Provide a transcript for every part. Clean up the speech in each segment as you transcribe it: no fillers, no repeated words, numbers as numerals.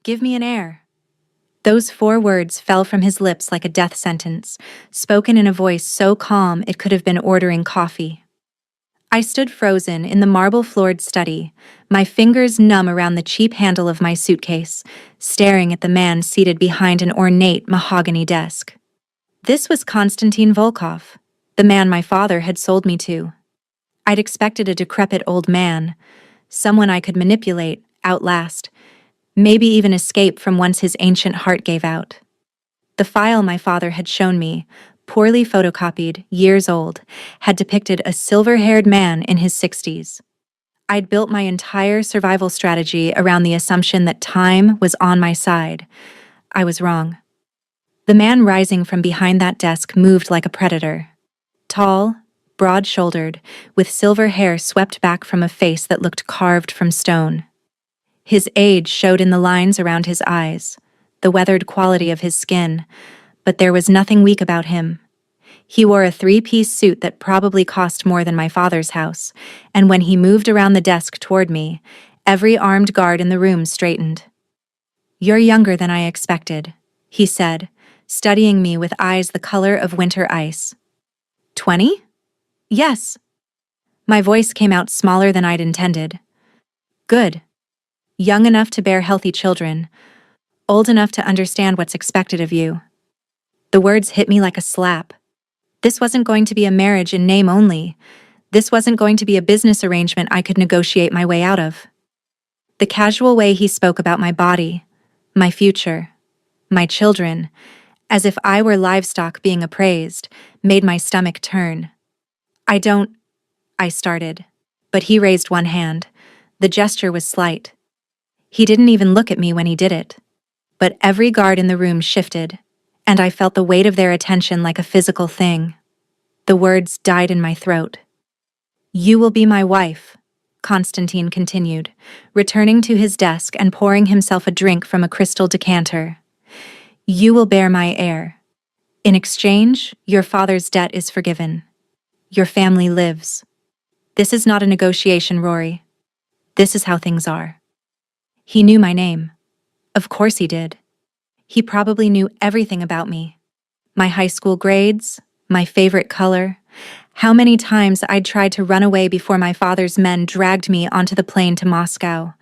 Give me an heir. Those 4 words fell from his lips like a death sentence, spoken in a voice so calm it could have been ordering coffee. I stood frozen in the marble-floored study, my fingers numb around the cheap handle of my suitcase, staring at the man seated behind an ornate mahogany desk. This was Konstantin Volkov, the man my father had sold me to. I'd expected a decrepit old man, someone I could manipulate, outlast, maybe even escape from once his ancient heart gave out. The file my father had shown me, poorly photocopied, years old, had depicted a silver-haired man in his 60s. I'd built my entire survival strategy around the assumption that time was on my side. I was wrong. The man rising from behind that desk moved like a predator. Tall, broad-shouldered, with silver hair swept back from a face that looked carved from stone. His age showed in the lines around his eyes, the weathered quality of his skin, but there was nothing weak about him. He wore a 3-piece suit that probably cost more than my father's house, and when he moved around the desk toward me, every armed guard in the room straightened. "You're younger than I expected," he said, studying me with eyes the color of winter ice. 20? Yes. My voice came out smaller than I'd intended. Good. Young enough to bear healthy children, old enough to understand what's expected of you. The words hit me like a slap. This wasn't going to be a marriage in name only. This wasn't going to be a business arrangement I could negotiate my way out of. The casual way he spoke about my body, my future, my children, as if I were livestock being appraised, made my stomach turn. I started, but he raised one hand. The gesture was slight. He didn't even look at me when he did it. But every guard in the room shifted, and I felt the weight of their attention like a physical thing. The words died in my throat. "You will be my wife," Konstantin continued, returning to his desk and pouring himself a drink from a crystal decanter. "You will bear my heir. In exchange, your father's debt is forgiven. Your family lives. This is not a negotiation, Rory. This is how things are." He knew my name. Of course he did. He probably knew everything about me. My high school grades, my favorite color, how many times I'd tried to run away before my father's men dragged me onto the plane to Moscow.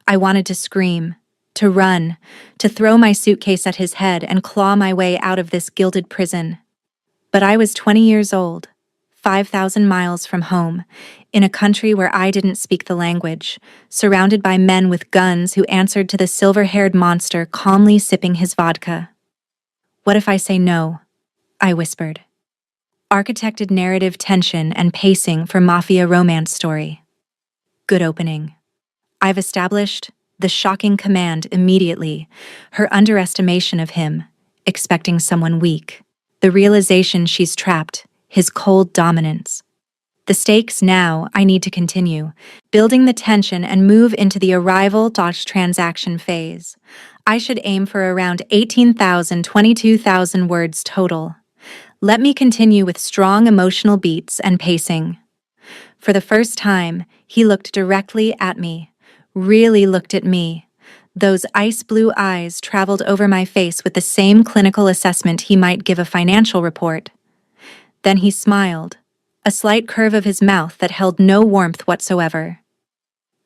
I wanted to scream, to run, to throw my suitcase at his head and claw my way out of this gilded prison. But I was 20 years old, 5,000 miles from home, in a country where I didn't speak the language, surrounded by men with guns who answered to the silver-haired monster calmly sipping his vodka. "What if I say no?" I whispered. Architected narrative tension and pacing for Mafia romance story. Good opening. I've established the shocking command immediately, her underestimation of him, expecting someone weak, the realization she's trapped, his cold dominance. The stakes now, I need to continue, building the tension and move into the arrival-transaction phase. I should aim for around 18,000, 22,000 words total. Let me continue with strong emotional beats and pacing. For the first time, he looked directly at me, really looked at me. Those ice-blue eyes traveled over my face with the same clinical assessment he might give a financial report. Then he smiled, a slight curve of his mouth that held no warmth whatsoever.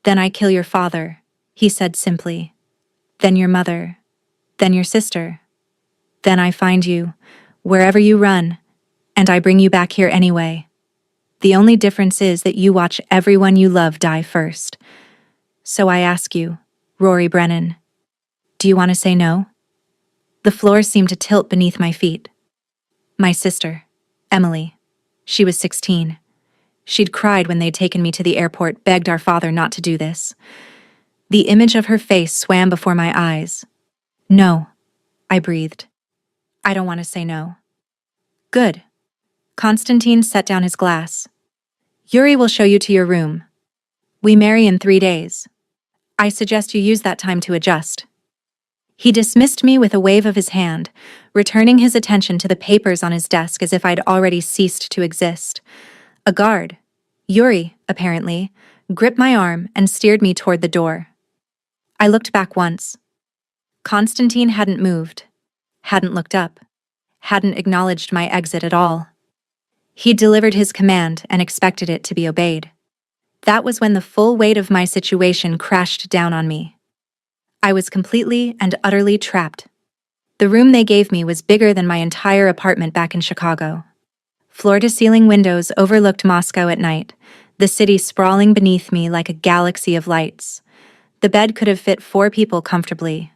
"Then I kill your father," he said simply. "Then your mother. Then your sister. Then I find you, wherever you run, and I bring you back here anyway. The only difference is that you watch everyone you love die first. So I ask you, Rory Brennan, do you want to say no?" The floor seemed to tilt beneath my feet. My sister, Emily. She was 16. She'd cried when they'd taken me to the airport, begged our father not to do this. The image of her face swam before my eyes. "No," I breathed. "I don't want to say no." "Good." Konstantin set down his glass. "Yuri will show you to your room. We marry in 3 days. I suggest you use that time to adjust." He dismissed me with a wave of his hand, returning his attention to the papers on his desk as if I'd already ceased to exist. A guard, Yuri, apparently, gripped my arm and steered me toward the door. I looked back once. Konstantin hadn't moved, hadn't looked up, hadn't acknowledged my exit at all. He'd delivered his command and expected it to be obeyed. That was when the full weight of my situation crashed down on me. I was completely and utterly trapped. The room they gave me was bigger than my entire apartment back in Chicago. Floor-to-ceiling windows overlooked Moscow at night, the city sprawling beneath me like a galaxy of lights. The bed could have fit 4 people comfortably.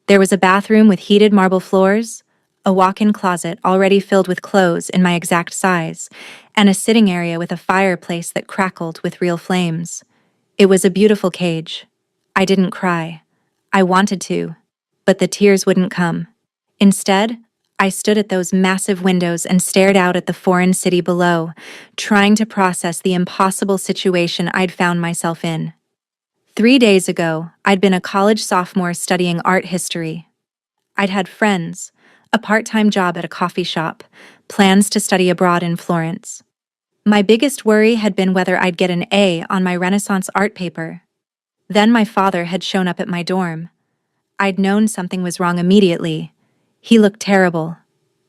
There was a bathroom with heated marble floors, a walk-in closet already filled with clothes in my exact size, and a sitting area with a fireplace that crackled with real flames. It was a beautiful cage. I didn't cry. I wanted to, but the tears wouldn't come. Instead, I stood at those massive windows and stared out at the foreign city below, trying to process the impossible situation I'd found myself in. 3 days ago, I'd been a college sophomore studying art history. I'd had friends, a part-time job at a coffee shop, plans to study abroad in Florence. My biggest worry had been whether I'd get an A on my Renaissance art paper. Then my father had shown up at my dorm. I'd known something was wrong immediately. He looked terrible,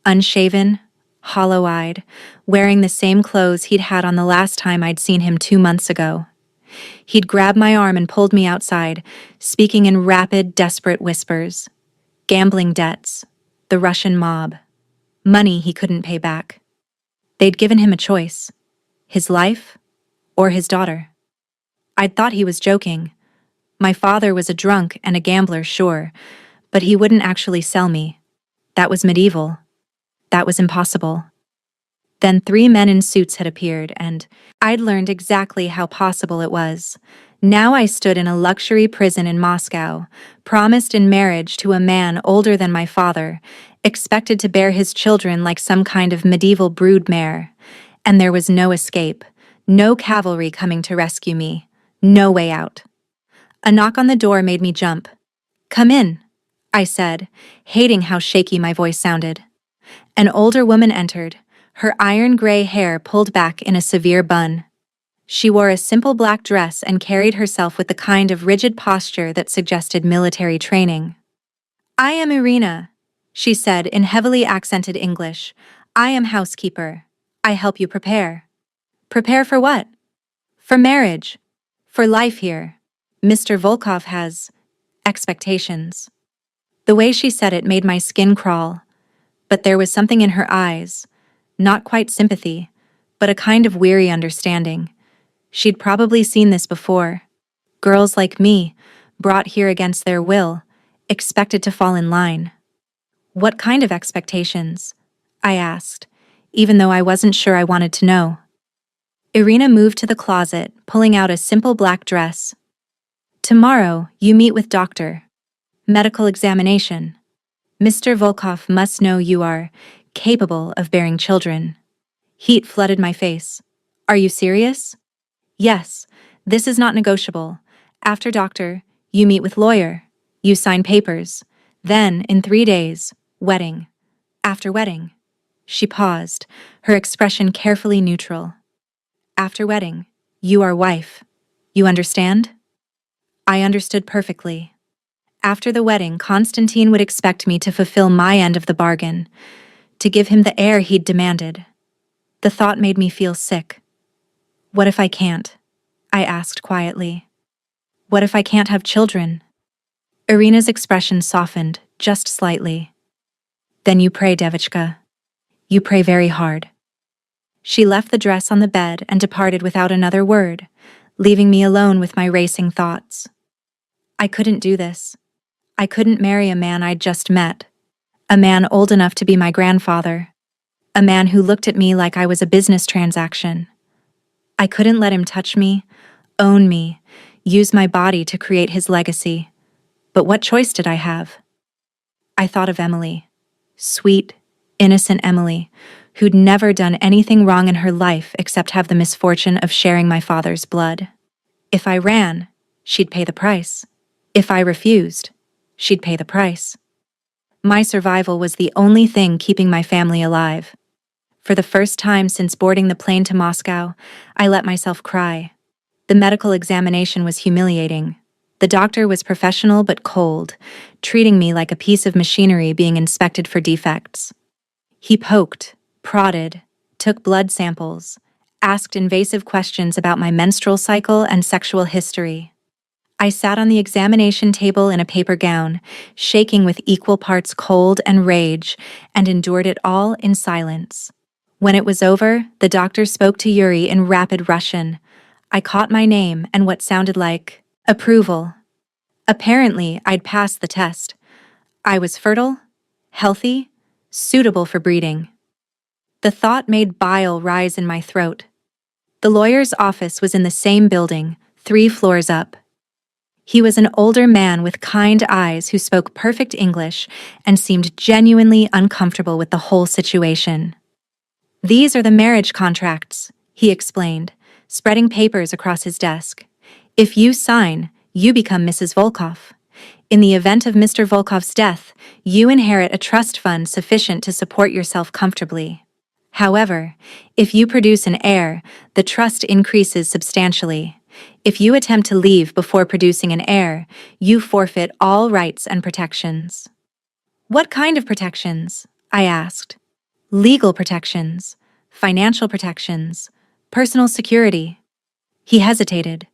unshaven, hollow-eyed, wearing the same clothes he'd had on the last time I'd seen him 2 months ago. He'd grabbed my arm and pulled me outside, speaking in rapid, desperate whispers. Gambling debts, the Russian mob, money he couldn't pay back. They'd given him a choice, his life or his daughter. I'd thought he was joking. My father was a drunk and a gambler, sure, but he wouldn't actually sell me. That was medieval. That was impossible. Then 3 men in suits had appeared, and I'd learned exactly how possible it was. Now I stood in a luxury prison in Moscow, promised in marriage to a man older than my father, expected to bear his children like some kind of medieval broodmare. And there was no escape, no cavalry coming to rescue me, no way out. A knock on the door made me jump. "Come in," I said, hating how shaky my voice sounded. An older woman entered, her iron-gray hair pulled back in a severe bun. She wore a simple black dress and carried herself with the kind of rigid posture that suggested military training. "I am Irina," she said in heavily accented English. "I am housekeeper. I help you prepare." "Prepare for what?" "For marriage. For life here. Mr. Volkov has expectations." The way she said it made my skin crawl, but there was something in her eyes, not quite sympathy, but a kind of weary understanding. She'd probably seen this before. Girls like me, brought here against their will, expected to fall in line. "What kind of expectations?" I asked, even though I wasn't sure I wanted to know. Irina moved to the closet, pulling out a simple black dress. "Tomorrow, you meet with doctor. Medical examination. Mr. Volkov must know you are capable of bearing children." Heat flooded my face. "Are you serious?" "Yes, this is not negotiable. After doctor, you meet with lawyer. You sign papers. Then, in 3 days, wedding. After wedding." She paused, her expression carefully neutral. "After wedding, you are wife. You understand?" I understood perfectly. After the wedding, Konstantin would expect me to fulfill my end of the bargain, to give him the heir he'd demanded. The thought made me feel sick. "What if I can't?" I asked quietly. "What if I can't have children?" Irina's expression softened, just slightly. "Then you pray, Devichka. You pray very hard." She left the dress on the bed and departed without another word, leaving me alone with my racing thoughts. I couldn't do this. I couldn't marry a man I'd just met. A man old enough to be my grandfather. A man who looked at me like I was a business transaction. I couldn't let him touch me, own me, use my body to create his legacy. But what choice did I have? I thought of Emily. Sweet, innocent Emily, who'd never done anything wrong in her life except have the misfortune of sharing my father's blood. If I ran, she'd pay the price. If I refused, she'd pay the price. My survival was the only thing keeping my family alive. For the first time since boarding the plane to Moscow, I let myself cry. The medical examination was humiliating. The doctor was professional but cold, treating me like a piece of machinery being inspected for defects. He poked, prodded, took blood samples, asked invasive questions about my menstrual cycle and sexual history. I sat on the examination table in a paper gown, shaking with equal parts cold and rage, and endured it all in silence. When it was over, the doctor spoke to Yuri in rapid Russian. I caught my name and what sounded like approval. Apparently, I'd passed the test. I was fertile, healthy, suitable for breeding. The thought made bile rise in my throat. The lawyer's office was in the same building, 3 floors up. He was an older man with kind eyes who spoke perfect English and seemed genuinely uncomfortable with the whole situation. "These are the marriage contracts," he explained, spreading papers across his desk. "If you sign, you become Mrs. Volkov. In the event of Mr. Volkov's death, you inherit a trust fund sufficient to support yourself comfortably. However, if you produce an heir, the trust increases substantially. If you attempt to leave before producing an heir, you forfeit all rights and protections." "What kind of protections?" I asked. "Legal protections, financial protections, personal security." He hesitated.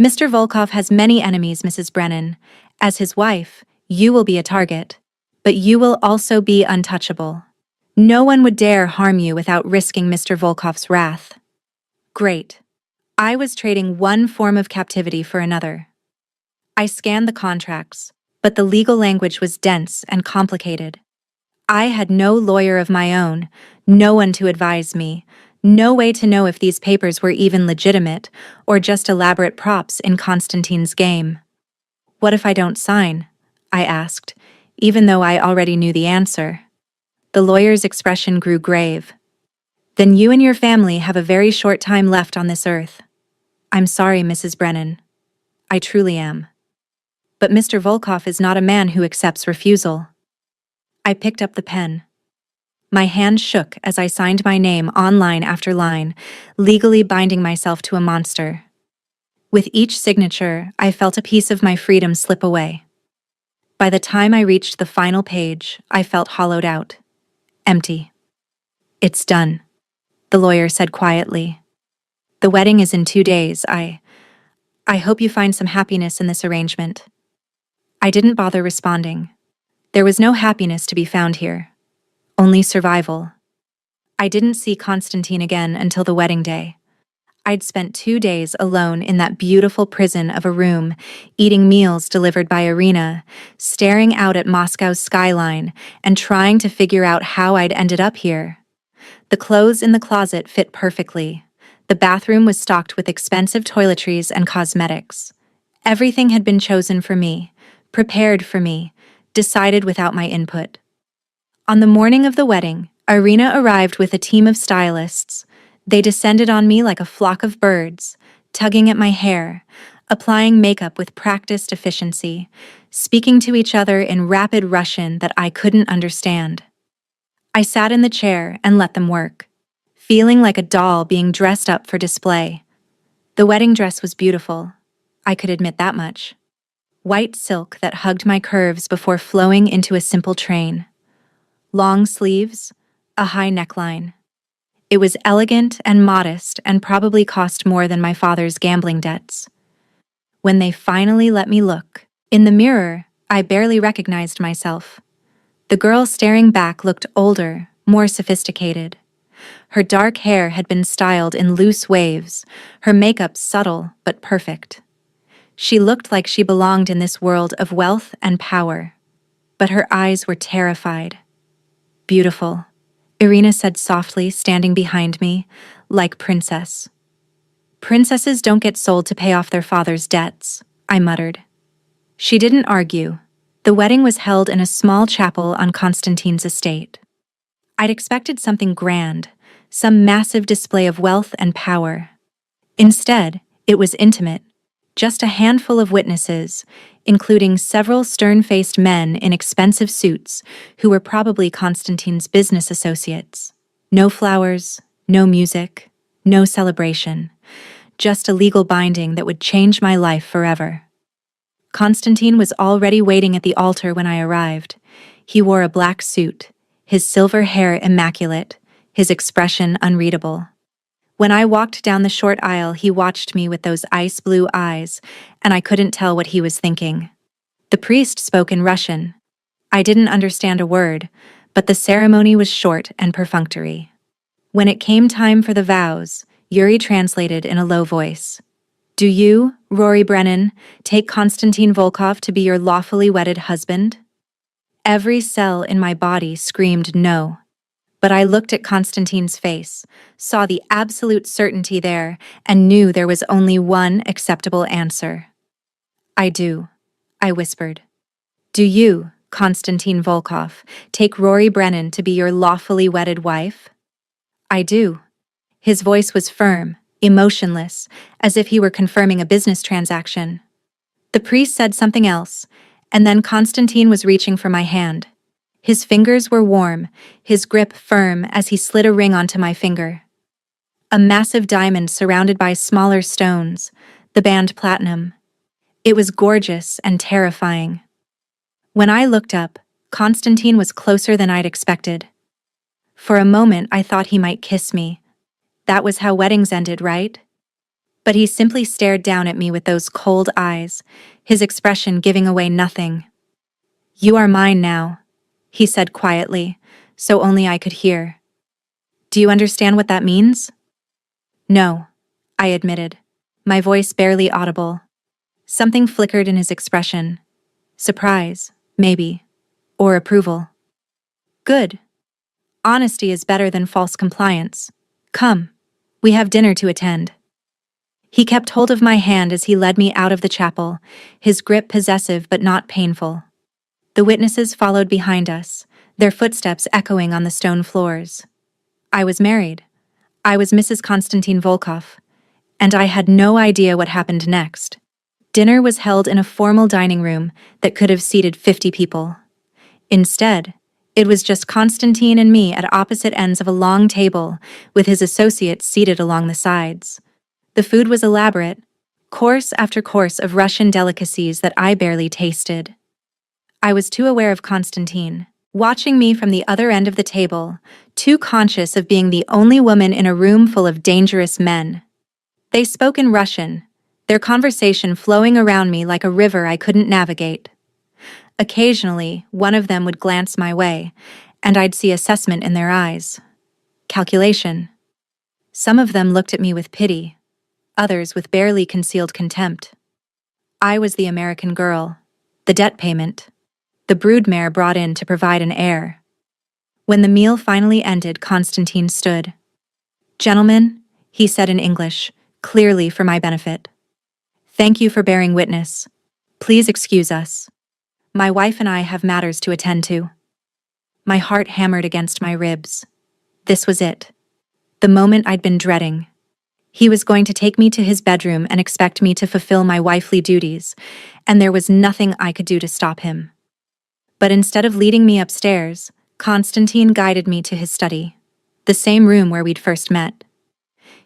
"Mr. Volkov has many enemies, Mrs. Brennan. As his wife, you will be a target, but you will also be untouchable. No one would dare harm you without risking Mr. Volkov's wrath." Great. I was trading one form of captivity for another. I scanned the contracts, but the legal language was dense and complicated. I had no lawyer of my own, no one to advise me, no way to know if these papers were even legitimate or just elaborate props in Constantine's game. "What if I don't sign?" I asked, even though I already knew the answer. The lawyer's expression grew grave. "Then you and your family have a very short time left on this earth." "I'm sorry, Mrs. Brennan. I truly am. But Mr. Volkov is not a man who accepts refusal." I picked up the pen. My hand shook as I signed my name on line after line, legally binding myself to a monster. With each signature, I felt a piece of my freedom slip away. By the time I reached the final page, I felt hollowed out. Empty. "It's done," the lawyer said quietly. "The wedding is in 2 days. I hope you find some happiness in this arrangement." I didn't bother responding. There was no happiness to be found here. Only survival. I didn't see Constantine again until the wedding day. I'd spent 2 days alone in that beautiful prison of a room, eating meals delivered by Irina, staring out at Moscow's skyline, and trying to figure out how I'd ended up here. The clothes in the closet fit perfectly. The bathroom was stocked with expensive toiletries and cosmetics. Everything had been chosen for me, prepared for me, decided without my input. On the morning of the wedding, Irina arrived with a team of stylists. They descended on me like a flock of birds, tugging at my hair, applying makeup with practiced efficiency, speaking to each other in rapid Russian that I couldn't understand. I sat in the chair and let them work, feeling like a doll being dressed up for display. The wedding dress was beautiful. I could admit that much. White silk that hugged my curves before flowing into a simple train. Long sleeves, a high neckline. It was elegant and modest and probably cost more than my father's gambling debts. When they finally let me look, in the mirror, I barely recognized myself. The girl staring back looked older, more sophisticated. Her dark hair had been styled in loose waves, her makeup subtle but perfect. She looked like she belonged in this world of wealth and power, but her eyes were terrified. "Beautiful," Irina said softly, standing behind me, "like princess." "Princesses don't get sold to pay off their father's debts," I muttered. She didn't argue. The wedding was held in a small chapel on Constantine's estate. I'd expected something grand, some massive display of wealth and power. Instead, it was intimate, just a handful of witnesses, including several stern-faced men in expensive suits who were probably Constantine's business associates. No flowers, no music, no celebration, just a legal binding that would change my life forever. Constantine was already waiting at the altar when I arrived. He wore a black suit, his silver hair immaculate, his expression unreadable. When I walked down the short aisle, he watched me with those ice-blue eyes, and I couldn't tell what he was thinking. The priest spoke in Russian. I didn't understand a word, but the ceremony was short and perfunctory. When it came time for the vows, Yuri translated in a low voice. Do you, Rory Brennan, take Konstantin Volkov to be your lawfully wedded husband? Every cell in my body screamed no. But I looked at Konstantin's face, saw the absolute certainty there, and knew there was only one acceptable answer. I do, I whispered. Do you, Konstantin Volkov, take Rory Brennan to be your lawfully wedded wife? I do. His voice was firm, emotionless, as if he were confirming a business transaction. The priest said something else, and then Konstantin was reaching for my hand. His fingers were warm, his grip firm as he slid a ring onto my finger. A massive diamond surrounded by smaller stones, the band platinum. It was gorgeous and terrifying. When I looked up, Konstantin was closer than I'd expected. For a moment, I thought he might kiss me. That was how weddings ended, right? But he simply stared down at me with those cold eyes, his expression giving away nothing. You are mine now, he said quietly, so only I could hear. Do you understand what that means? No, I admitted, my voice barely audible. Something flickered in his expression. Surprise, maybe, or approval. Good. Honesty is better than false compliance. Come, we have dinner to attend. He kept hold of my hand as he led me out of the chapel, his grip possessive but not painful. The witnesses followed behind us, their footsteps echoing on the stone floors. I was married. I was Mrs. Konstantin Volkov, and I had no idea what happened next. Dinner was held in a formal dining room that could have seated 50 people. Instead, it was just Konstantin and me at opposite ends of a long table, with his associates seated along the sides. The food was elaborate, course after course of Russian delicacies that I barely tasted. I was too aware of Konstantin, watching me from the other end of the table, too conscious of being the only woman in a room full of dangerous men. They spoke in Russian, their conversation flowing around me like a river I couldn't navigate. Occasionally, one of them would glance my way, and I'd see assessment in their eyes. Calculation. Some of them looked at me with pity, others with barely concealed contempt. I was the American girl, the debt payment, the broodmare brought in to provide an heir. When the meal finally ended, Konstantin stood. Gentlemen, he said in English, clearly for my benefit. Thank you for bearing witness. Please excuse us. My wife and I have matters to attend to. My heart hammered against my ribs. This was it. The moment I'd been dreading. He was going to take me to his bedroom and expect me to fulfill my wifely duties, and there was nothing I could do to stop him. But instead of leading me upstairs, Konstantin guided me to his study, the same room where we'd first met.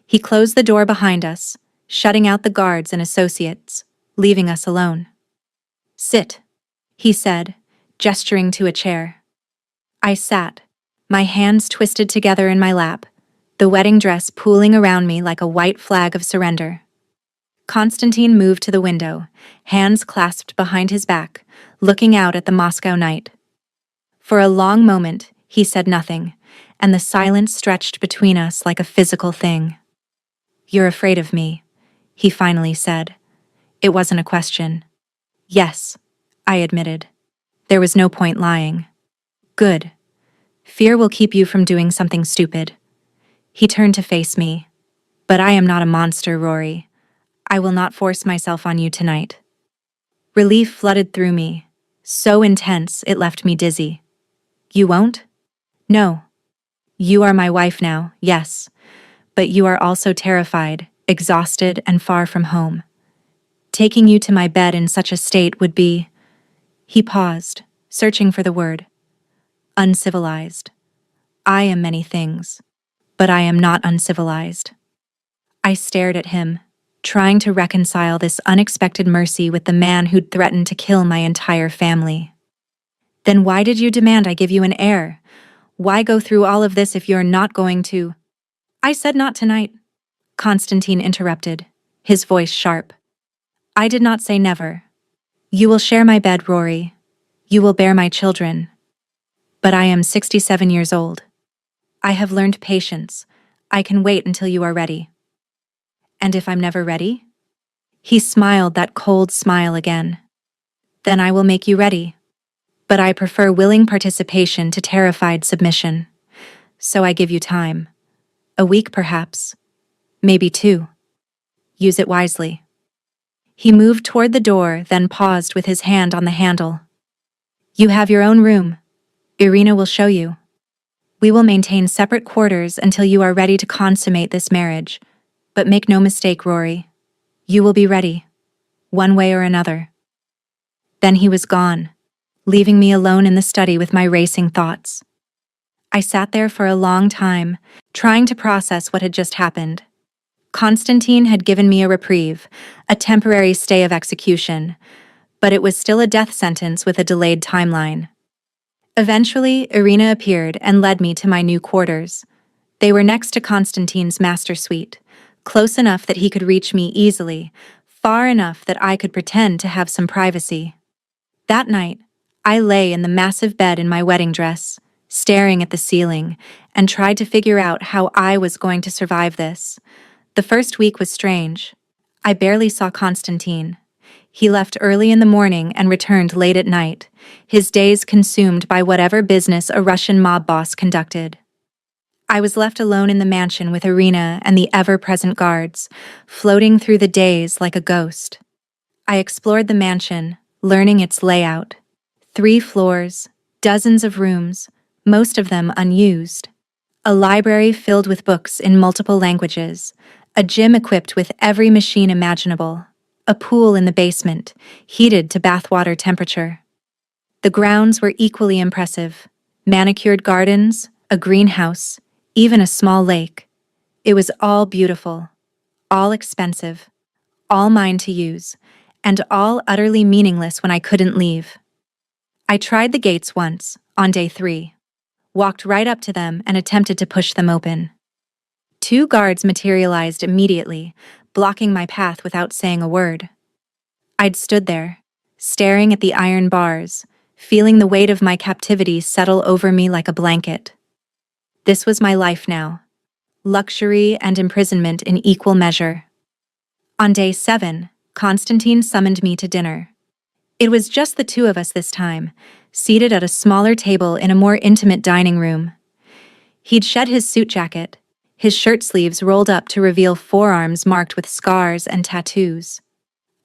He closed the door behind us, shutting out the guards and associates, leaving us alone. Sit, he said, gesturing to a chair. I sat, my hands twisted together in my lap, the wedding dress pooling around me like a white flag of surrender. Konstantin moved to the window, hands clasped behind his back, looking out at the Moscow night. For a long moment, he said nothing, and the silence stretched between us like a physical thing. You're afraid of me, he finally said. It wasn't a question. Yes, I admitted. There was no point lying. Good. Fear will keep you from doing something stupid. He turned to face me. But I am not a monster, Rory. I will not force myself on you tonight. Relief flooded through me, so intense it left me dizzy. You won't? No. You are my wife now, yes, but you are also terrified, exhausted, and far from home. Taking you to my bed in such a state would be... He paused, searching for the word. Uncivilized. I am many things, but I am not uncivilized. I stared at him, trying to reconcile this unexpected mercy with the man who'd threatened to kill my entire family. Then why did you demand I give you an heir? Why go through all of this if you're not going to? I said not tonight, Constantine interrupted, his voice sharp. I did not say never. You will share my bed, Rory. You will bear my children. But I am 67 years old. I have learned patience. I can wait until you are ready. And if I'm never ready? He smiled that cold smile again. Then I will make you ready. But I prefer willing participation to terrified submission. So I give you time. A week perhaps. Maybe 2. Use it wisely. He moved toward the door, then paused with his hand on the handle. You have your own room. Irina will show you. We will maintain separate quarters until you are ready to consummate this marriage. But make no mistake, Rory. You will be ready. One way or another. Then he was gone, leaving me alone in the study with my racing thoughts. I sat there for a long time, trying to process what had just happened. Constantine had given me a reprieve, a temporary stay of execution, but it was still a death sentence with a delayed timeline. Eventually, Irina appeared and led me to my new quarters. They were next to Constantine's master suite, close enough that he could reach me easily, far enough that I could pretend to have some privacy. That night, I lay in the massive bed in my wedding dress, staring at the ceiling, and tried to figure out how I was going to survive this. The first week was strange. I barely saw Constantine. He left early in the morning and returned late at night, his days consumed by whatever business a Russian mob boss conducted. I was left alone in the mansion with Irina and the ever-present guards, floating through the days like a ghost. I explored the mansion, learning its layout. 3 floors, dozens of rooms, most of them unused. A library filled with books in multiple languages, a gym equipped with every machine imaginable, a pool in the basement, heated to bathwater temperature. The grounds were equally impressive. Manicured gardens, a greenhouse, even a small lake. It was all beautiful, all expensive, all mine to use, and all utterly meaningless when I couldn't leave. I tried the gates once, on day 3, walked right up to them and attempted to push them open. 2 guards materialized immediately, blocking my path without saying a word. I'd stood there, staring at the iron bars, feeling the weight of my captivity settle over me like a blanket. This was my life now. Luxury and imprisonment in equal measure. On day 7, Constantine summoned me to dinner. It was just the 2 of us this time, seated at a smaller table in a more intimate dining room. He'd shed his suit jacket, his shirt sleeves rolled up to reveal forearms marked with scars and tattoos.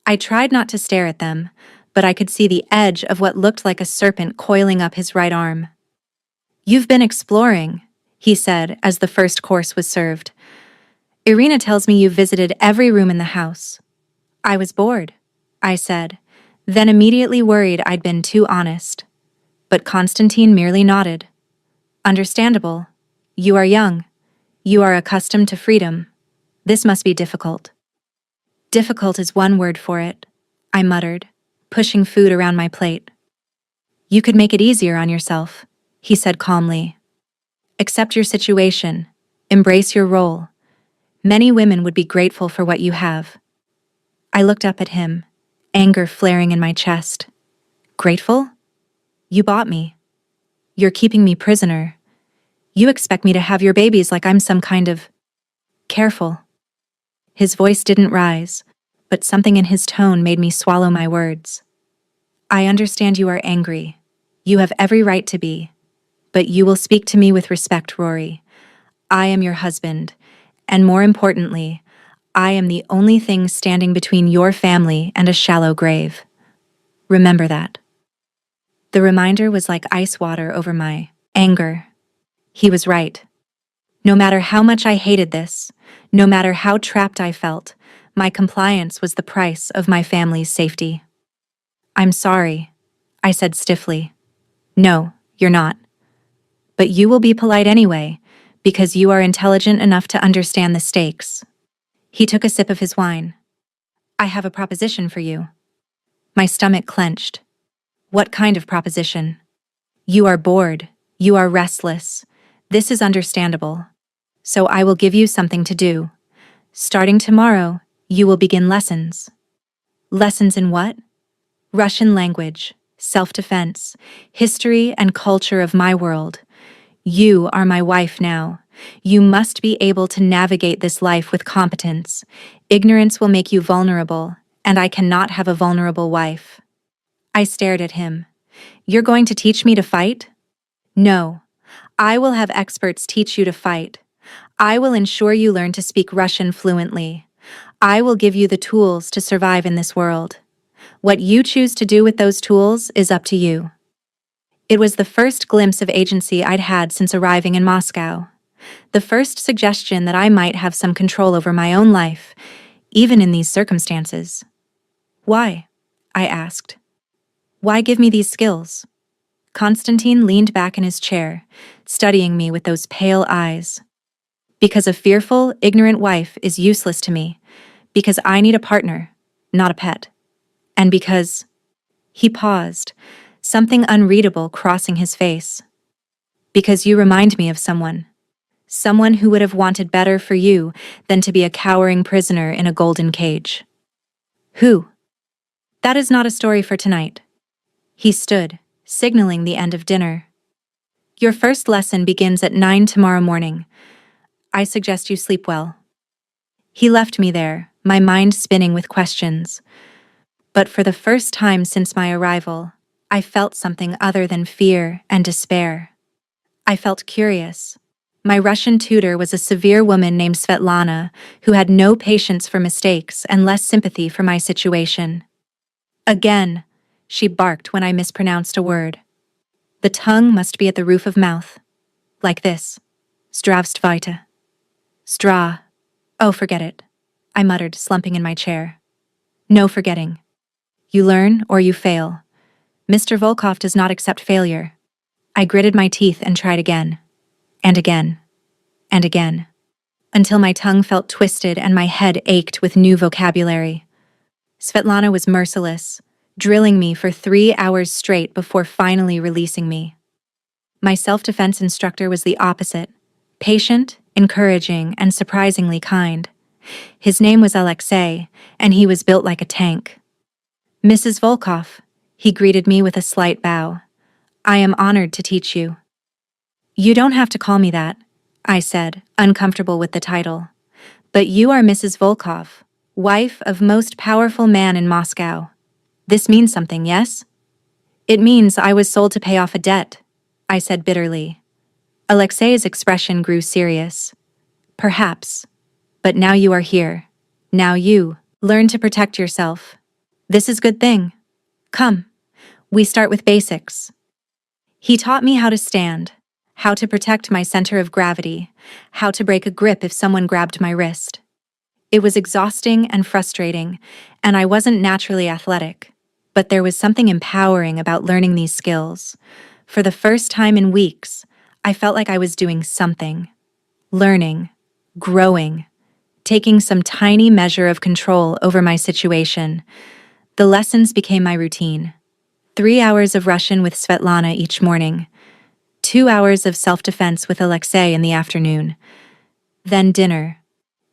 I tried not to stare at them, but I could see the edge of what looked like a serpent coiling up his right arm. You've been exploring, he said as the first course was served. Irina tells me you visited every room in the house. I was bored, I said, then immediately worried I'd been too honest. But Constantine merely nodded. Understandable. You are young. You are accustomed to freedom. This must be difficult. Difficult is one word for it, I muttered, pushing food around my plate. You could make it easier on yourself, he said calmly. Accept your situation. Embrace your role. Many women would be grateful for what you have. I looked up at him, anger flaring in my chest. Grateful? You bought me. You're keeping me prisoner. You expect me to have your babies like I'm some kind of... Careful. His voice didn't rise, but something in his tone made me swallow my words. I understand you are angry. You have every right to be. But you will speak to me with respect, Rory. I am your husband, and more importantly, I am the only thing standing between your family and a shallow grave. Remember that. The reminder was like ice water over my anger. He was right. No matter how much I hated this, no matter how trapped I felt, my compliance was the price of my family's safety. I'm sorry, I said stiffly. No, you're not. But you will be polite anyway, because you are intelligent enough to understand the stakes. He took a sip of his wine. I have a proposition for you. My stomach clenched. What kind of proposition? You are bored. You are restless. This is understandable. So I will give you something to do. Starting tomorrow, you will begin lessons. Lessons in what? Russian language, self-defense, history and culture of my world. You are my wife now. You must be able to navigate this life with competence. Ignorance will make you vulnerable, and I cannot have a vulnerable wife. I stared at him. You're going to teach me to fight? No. I will have experts teach you to fight. I will ensure you learn to speak Russian fluently. I will give you the tools to survive in this world. What you choose to do with those tools is up to you. It was the first glimpse of agency I'd had since arriving in Moscow. The first suggestion that I might have some control over my own life, even in these circumstances. Why? I asked. Why give me these skills? Konstantin leaned back in his chair, studying me with those pale eyes. Because a fearful, ignorant wife is useless to me. Because I need a partner, not a pet. And because... He paused, something unreadable crossing his face. Because you remind me of someone. Someone who would have wanted better for you than to be a cowering prisoner in a golden cage. Who? That is not a story for tonight. He stood, signaling the end of dinner. Your first lesson begins at 9 tomorrow morning. I suggest you sleep well. He left me there, my mind spinning with questions. But for the first time since my arrival, I felt something other than fear and despair. I felt curious. My Russian tutor was a severe woman named Svetlana, who had no patience for mistakes and less sympathy for my situation. Again, she barked when I mispronounced a word. The tongue must be at the roof of mouth. Like this. Zdravstvuyte. Stra. Oh, forget it. I muttered, slumping in my chair. No forgetting. You learn or you fail. Mr. Volkov does not accept failure. I gritted my teeth and tried again. And again. And again. Until my tongue felt twisted and my head ached with new vocabulary. Svetlana was merciless, drilling me for 3 hours straight before finally releasing me. My self-defense instructor was the opposite, patient, encouraging, and surprisingly kind. His name was Alexei, and he was built like a tank. Mrs. Volkov, he greeted me with a slight bow. I am honored to teach you. You don't have to call me that, I said, uncomfortable with the title. But you are Mrs. Volkov, wife of most powerful man in Moscow. This means something, yes? It means I was sold to pay off a debt, I said bitterly. Alexei's expression grew serious. Perhaps. But now you are here. Now you learn to protect yourself. This is good thing. Come. We start with basics. He taught me how to stand, how to protect my center of gravity, how to break a grip if someone grabbed my wrist. It was exhausting and frustrating, and I wasn't naturally athletic, but there was something empowering about learning these skills. For the first time in weeks, I felt like I was doing something. Learning, growing, taking some tiny measure of control over my situation. The lessons became my routine. 3 hours of Russian with Svetlana each morning. 2 hours of self-defense with Alexei in the afternoon. Then dinner,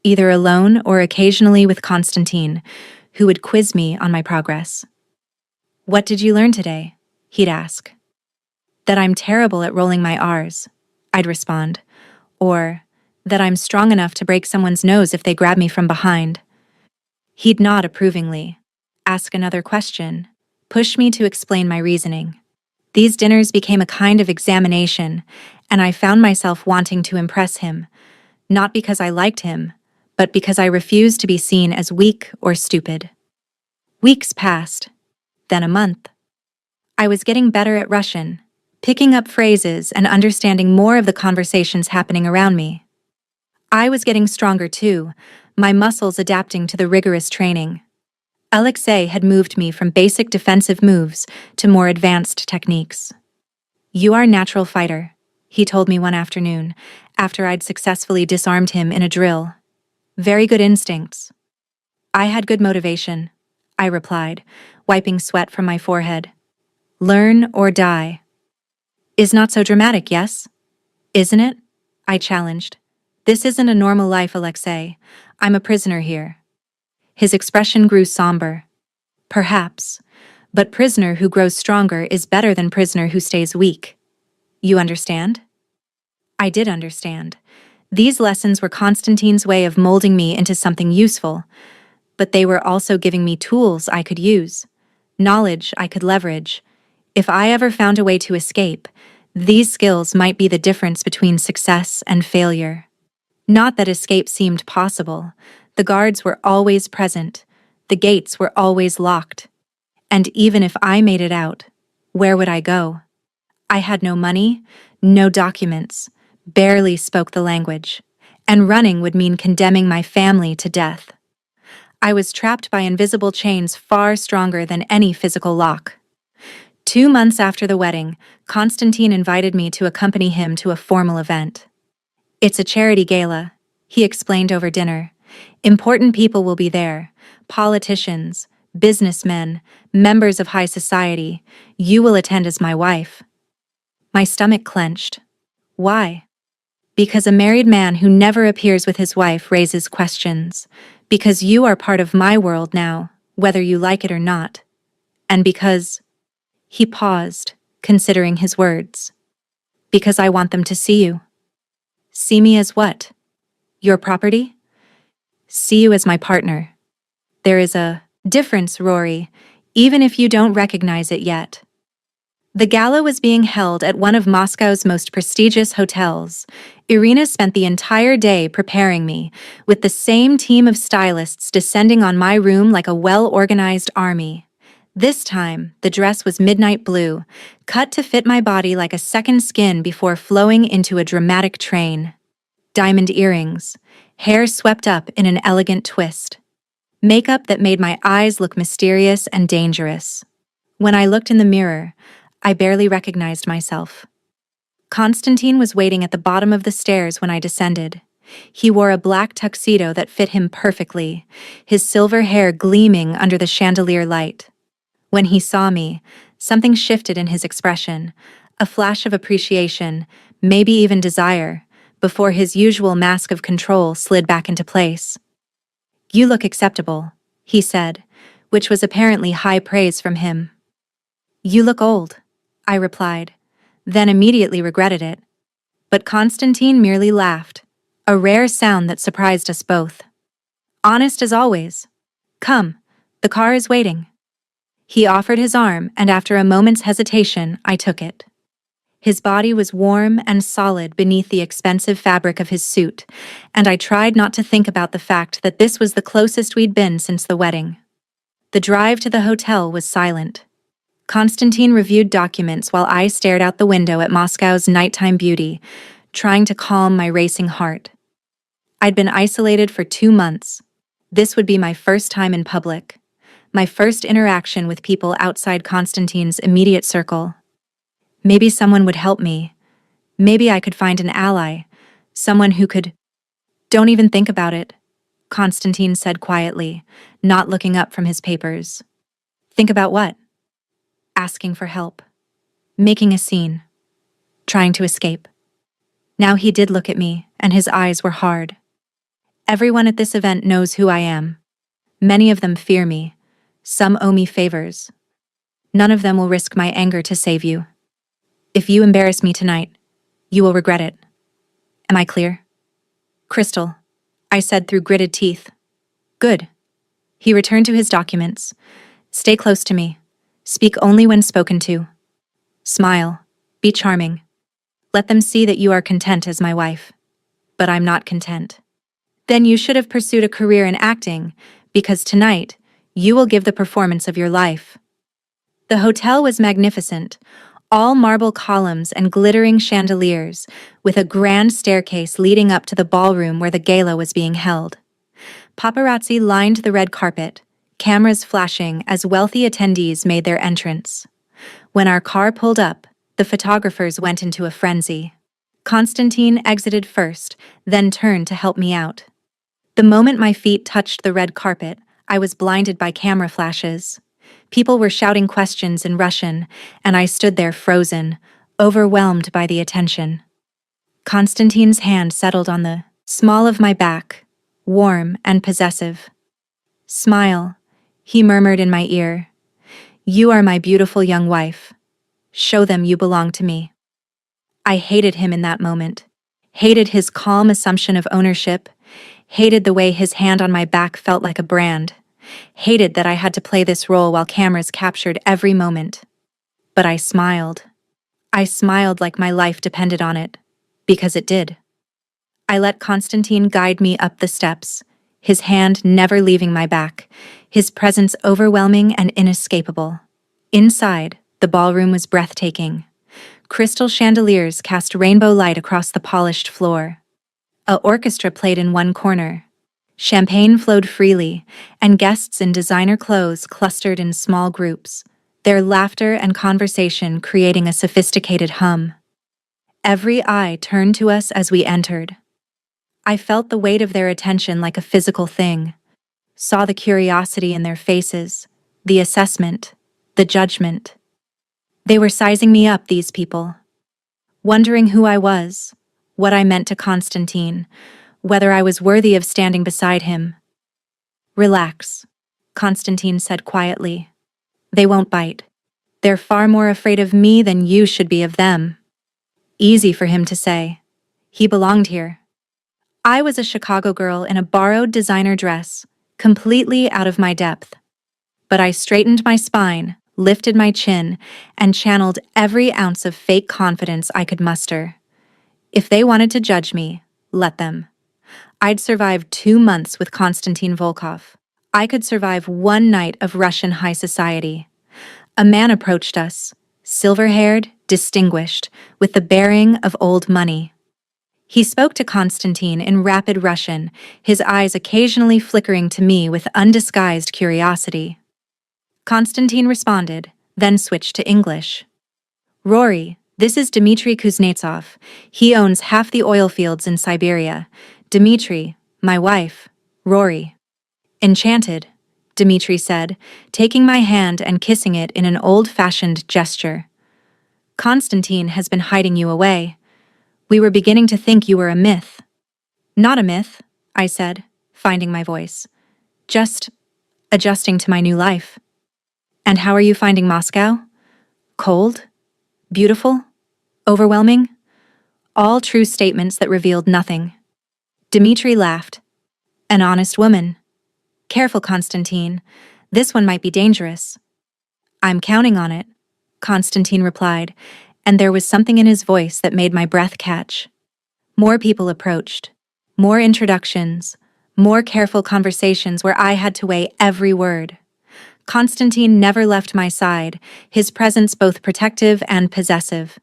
either alone or occasionally with Konstantin, who would quiz me on my progress. What did you learn today? He'd ask. That I'm terrible at rolling my R's, I'd respond. Or that I'm strong enough to break someone's nose if they grab me from behind. He'd nod approvingly, ask another question, push me to explain my reasoning. These dinners became a kind of examination, and I found myself wanting to impress him, not because I liked him, but because I refused to be seen as weak or stupid. Weeks passed, then a month. I was getting better at Russian, picking up phrases and understanding more of the conversations happening around me. I was getting stronger too, my muscles adapting to the rigorous training. Alexei had moved me from basic defensive moves to more advanced techniques. You are a natural fighter, he told me one afternoon, after I'd successfully disarmed him in a drill. Very good instincts. I had good motivation, I replied, wiping sweat from my forehead. Learn or die. Is not so dramatic, yes? Isn't it? I challenged. This isn't a normal life, Alexei. I'm a prisoner here. His expression grew somber. Perhaps. But prisoner who grows stronger is better than prisoner who stays weak. You understand? I did understand. These lessons were Constantine's way of molding me into something useful, but they were also giving me tools I could use, knowledge I could leverage. If I ever found a way to escape, these skills might be the difference between success and failure. Not that escape seemed possible. The guards were always present. The gates were always locked. And even if I made it out, where would I go? I had no money, no documents, barely spoke the language, and running would mean condemning my family to death. I was trapped by invisible chains far stronger than any physical lock. 2 months after the wedding, Constantine invited me to accompany him to a formal event. It's a charity gala, he explained over dinner. Important people will be there, politicians, businessmen, members of high society. You will attend as my wife. My stomach clenched. Why? Because a married man who never appears with his wife raises questions. Because you are part of my world now, whether you like it or not. And because... He paused, considering his words. Because I want them to see you. See me as what? Your property? See you as my partner. There is a difference, Rory, even if you don't recognize it yet. The gala was being held at one of Moscow's most prestigious hotels. Irina spent the entire day preparing me, with the same team of stylists descending on my room like a well-organized army. This time, the dress was midnight blue, cut to fit my body like a second skin before flowing into a dramatic train. Diamond earrings, hair swept up in an elegant twist. Makeup that made my eyes look mysterious and dangerous. When I looked in the mirror, I barely recognized myself. Constantine was waiting at the bottom of the stairs when I descended. He wore a black tuxedo that fit him perfectly, his silver hair gleaming under the chandelier light. When he saw me, something shifted in his expression, a flash of appreciation, maybe even desire, before his usual mask of control slid back into place. You look acceptable, he said, which was apparently high praise from him. You look old, I replied, then immediately regretted it. But Constantine merely laughed, a rare sound that surprised us both. Honest as always. Come, the car is waiting. He offered his arm, and after a moment's hesitation, I took it. His body was warm and solid beneath the expensive fabric of his suit, and I tried not to think about the fact that this was the closest we'd been since the wedding. The drive to the hotel was silent. Constantine reviewed documents while I stared out the window at Moscow's nighttime beauty, trying to calm my racing heart. I'd been isolated for 2 months. This would be my first time in public. My first interaction with people outside Constantine's immediate circle. Maybe someone would help me. Maybe I could find an ally, someone who could... Don't even think about it, Constantine said quietly, not looking up from his papers. Think about what? Asking for help. Making a scene. Trying to escape. Now he did look at me, and his eyes were hard. Everyone at this event knows who I am. Many of them fear me. Some owe me favors. None of them will risk my anger to save you. If you embarrass me tonight, you will regret it. Am I clear? Crystal, I said through gritted teeth. Good. He returned to his documents. Stay close to me. Speak only when spoken to. Smile. Be charming. Let them see that you are content as my wife. But I'm not content. Then you should have pursued a career in acting, because tonight, you will give the performance of your life. The hotel was magnificent, all marble columns and glittering chandeliers, with a grand staircase leading up to the ballroom where the gala was being held. Paparazzi lined the red carpet, cameras flashing as wealthy attendees made their entrance. When our car pulled up, the photographers went into a frenzy. Constantine exited first, then turned to help me out. The moment my feet touched the red carpet, I was blinded by camera flashes. People were shouting questions in Russian, and I stood there frozen, overwhelmed by the attention. Konstantin's hand settled on the small of my back, warm and possessive. "Smile," he murmured in my ear. "You are my beautiful young wife. Show them you belong to me." I hated him in that moment. Hated his calm assumption of ownership. Hated the way his hand on my back felt like a brand. Hated that I had to play this role while cameras captured every moment. But I smiled. I smiled like my life depended on it. Because it did. I let Konstantin guide me up the steps, his hand never leaving my back, his presence overwhelming and inescapable. Inside, the ballroom was breathtaking. Crystal chandeliers cast rainbow light across the polished floor. A orchestra played in one corner. Champagne flowed freely, and guests in designer clothes clustered in small groups, their laughter and conversation creating a sophisticated hum. Every eye turned to us as we entered. I felt the weight of their attention like a physical thing, saw the curiosity in their faces, the assessment, the judgment. They were sizing me up, these people, wondering who I was, what I meant to Konstantin, whether I was worthy of standing beside him. "Relax," Konstantin said quietly. "They won't bite. They're far more afraid of me than you should be of them." Easy for him to say. He belonged here. I was a Chicago girl in a borrowed designer dress, completely out of my depth. But I straightened my spine, lifted my chin, and channeled every ounce of fake confidence I could muster. If they wanted to judge me, let them. I'd survived 2 months with Konstantin Volkov. I could survive 1 night of Russian high society. A man approached us, silver-haired, distinguished, with the bearing of old money. He spoke to Konstantin in rapid Russian, his eyes occasionally flickering to me with undisguised curiosity. Konstantin responded, then switched to English. "Rory, this is Dmitry Kuznetsov. He owns half the oil fields in Siberia. Dmitry, my wife, Rory." "Enchanted," Dmitry said, taking my hand and kissing it in an old-fashioned gesture. "Konstantin has been hiding you away. We were beginning to think you were a myth." "Not a myth," I said, finding my voice. "Just adjusting to my new life." "And how are you finding Moscow? Cold? Beautiful? Overwhelming?" All true statements that revealed nothing. Dmitry laughed. "An honest woman. Careful, Konstantin. This one might be dangerous." "I'm counting on it," Konstantin replied, and there was something in his voice that made my breath catch. More people approached. More introductions. More careful conversations where I had to weigh every word. Konstantin never left my side, his presence both protective and possessive.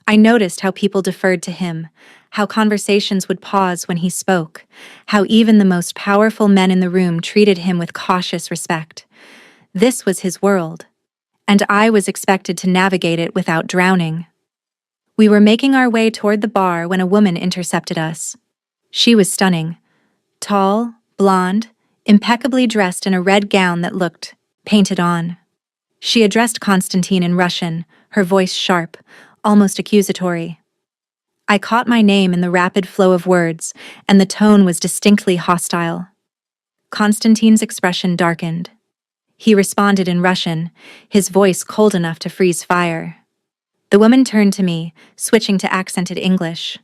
I noticed how people deferred to him, how conversations would pause when he spoke, how even the most powerful men in the room treated him with cautious respect. This was his world, and I was expected to navigate it without drowning. We were making our way toward the bar when a woman intercepted us. She was stunning. Tall, blonde, impeccably dressed in a red gown that looked painted on. She addressed Konstantin in Russian, her voice sharp, almost accusatory. I caught my name in the rapid flow of words, and the tone was distinctly hostile. Konstantin's expression darkened. He responded in Russian, his voice cold enough to freeze fire. The woman turned to me, switching to accented English.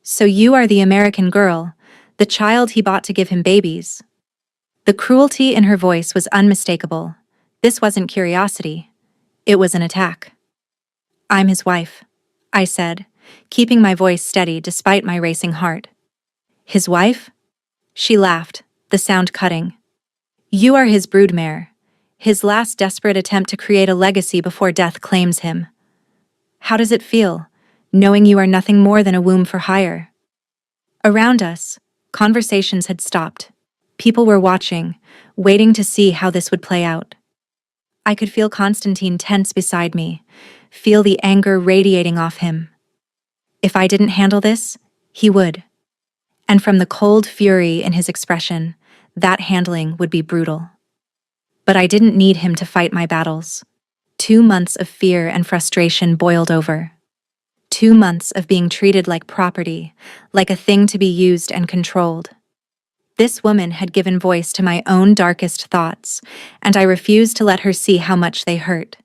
"So you are the American girl, the child he bought to give him babies." The cruelty in her voice was unmistakable. This wasn't curiosity. It was an attack. "I'm his wife," I said, keeping my voice steady despite my racing heart. "His wife?" She laughed, the sound cutting. "You are his broodmare, his last desperate attempt to create a legacy before death claims him. How does it feel, knowing you are nothing more than a womb for hire?" Around us, conversations had stopped. People were watching, waiting to see how this would play out. I could feel Konstantin tense beside me, feel the anger radiating off him. If I didn't handle this, he would. And from the cold fury in his expression, that handling would be brutal. But I didn't need him to fight my battles. 2 months of fear and frustration boiled over. 2 months of being treated like property, like a thing to be used and controlled. This woman had given voice to my own darkest thoughts, and I refused to let her see how much they hurt.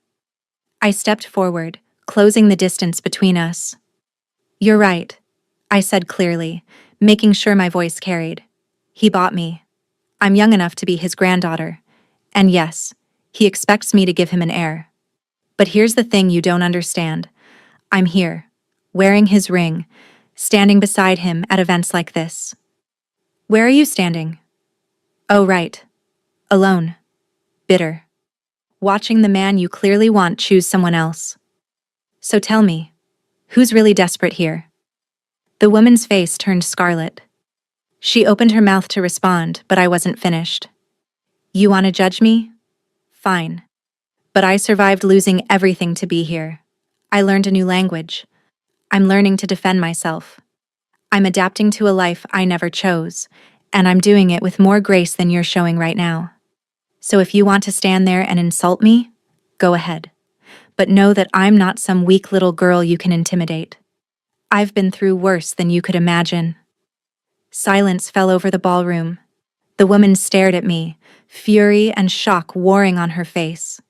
I stepped forward, closing the distance between us. "You're right," I said clearly, making sure my voice carried. "He bought me. I'm young enough to be his granddaughter. And yes, he expects me to give him an heir. But here's the thing you don't understand. I'm here, wearing his ring, standing beside him at events like this." "Where are you standing?" "Oh, right. Alone. Bitter. Watching the man you clearly want choose someone else. So tell me, who's really desperate here?" The woman's face turned scarlet. She opened her mouth to respond, but I wasn't finished. "You want to judge me? Fine. But I survived losing everything to be here. I learned a new language. I'm learning to defend myself. I'm adapting to a life I never chose, and I'm doing it with more grace than you're showing right now. So if you want to stand there and insult me, go ahead. But know that I'm not some weak little girl you can intimidate. I've been through worse than you could imagine." Silence fell over the ballroom. The woman stared at me, fury and shock warring on her face.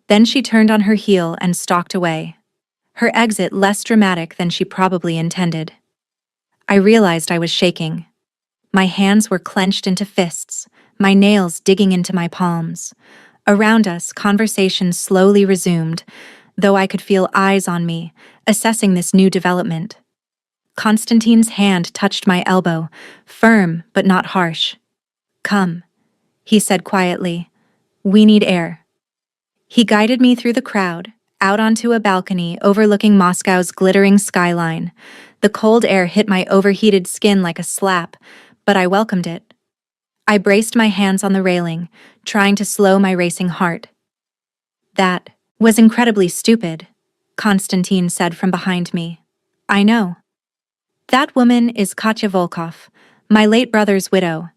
Then she turned on her heel and stalked away, her exit less dramatic than she probably intended. I realized I was shaking. My hands were clenched into fists, my nails digging into my palms. Around us, conversation slowly resumed, though I could feel eyes on me, assessing this new development. Constantine's hand touched my elbow, firm but not harsh. "Come," he said quietly. "We need air." He guided me through the crowd, out onto a balcony overlooking Moscow's glittering skyline. The cold air hit my overheated skin like a slap, but I welcomed it. I braced my hands on the railing, trying to slow my racing heart. "That was incredibly stupid," Konstantin said from behind me. "I know. That woman is Katya Volkov, my late brother's widow.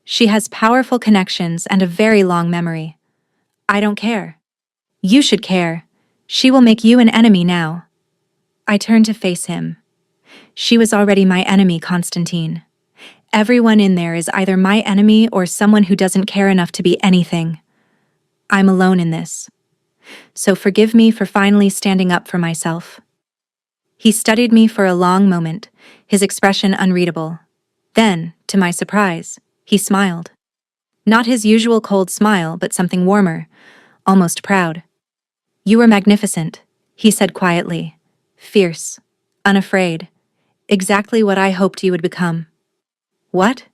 She has powerful connections and a very long memory. I don't care. You should care. She will make you an enemy now." I turned to face him. "She was already my enemy, Konstantin. Everyone in there is either my enemy or someone who doesn't care enough to be anything. I'm alone in this. So forgive me for finally standing up for myself." He studied me for a long moment, his expression unreadable. Then, to my surprise, he smiled. Not his usual cold smile, but something warmer, almost proud. "You were magnificent," he said quietly. "Fierce, unafraid. Exactly what I hoped you would become." "What?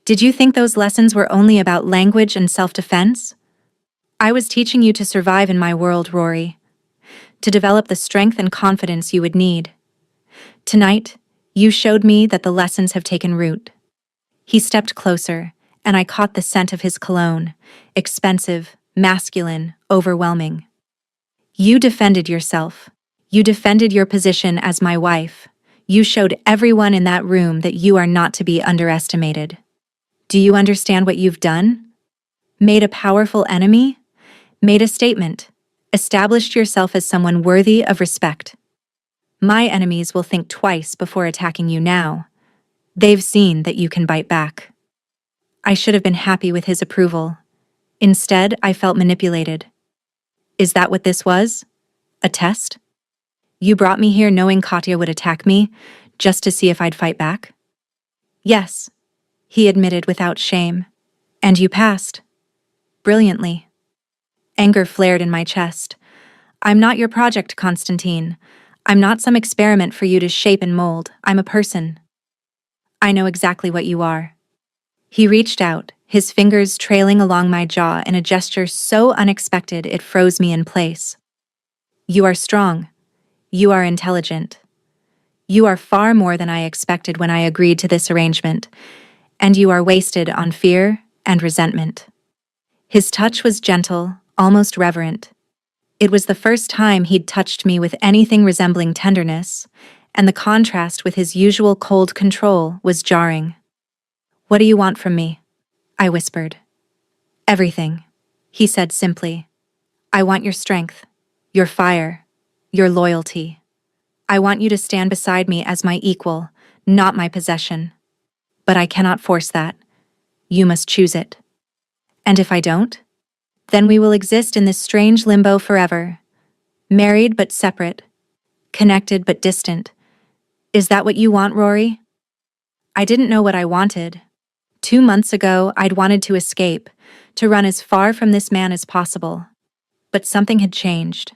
Did you think those lessons were only about language and self-defense?" "I was teaching you to survive in my world, Rory. To develop the strength and confidence you would need. Tonight, you showed me that the lessons have taken root." He stepped closer, and I caught the scent of his cologne, expensive, masculine, overwhelming. "You defended yourself. You defended your position as my wife. You showed everyone in that room that you are not to be underestimated. Do you understand what you've done? Made a powerful enemy? Made a statement. Established yourself as someone worthy of respect. My enemies will think twice before attacking you now. They've seen that you can bite back." I should have been happy with his approval. Instead, I felt manipulated. "Is that what this was? A test? You brought me here knowing Katya would attack me, just to see if I'd fight back?" "Yes," he admitted without shame. "And you passed. Brilliantly." Anger flared in my chest. "I'm not your project, Konstantin. I'm not some experiment for you to shape and mold. I'm a person." "I know exactly what you are." He reached out, his fingers trailing along my jaw in a gesture so unexpected it froze me in place. "You are strong. You are intelligent. You are far more than I expected when I agreed to this arrangement, and you are wasted on fear and resentment." His touch was gentle, almost reverent. It was the first time he'd touched me with anything resembling tenderness, and the contrast with his usual cold control was jarring. "What do you want from me?" I whispered. Everything, he said simply. I want your strength, your fire, your loyalty. I want you to stand beside me as my equal, not my possession. But I cannot force that. You must choose it. And if I don't? Then we will exist in this strange limbo forever. Married but separate. Connected but distant. Is that what you want, Rory? I didn't know what I wanted. 2 months ago, I'd wanted to escape, to run as far from this man as possible. But something had changed.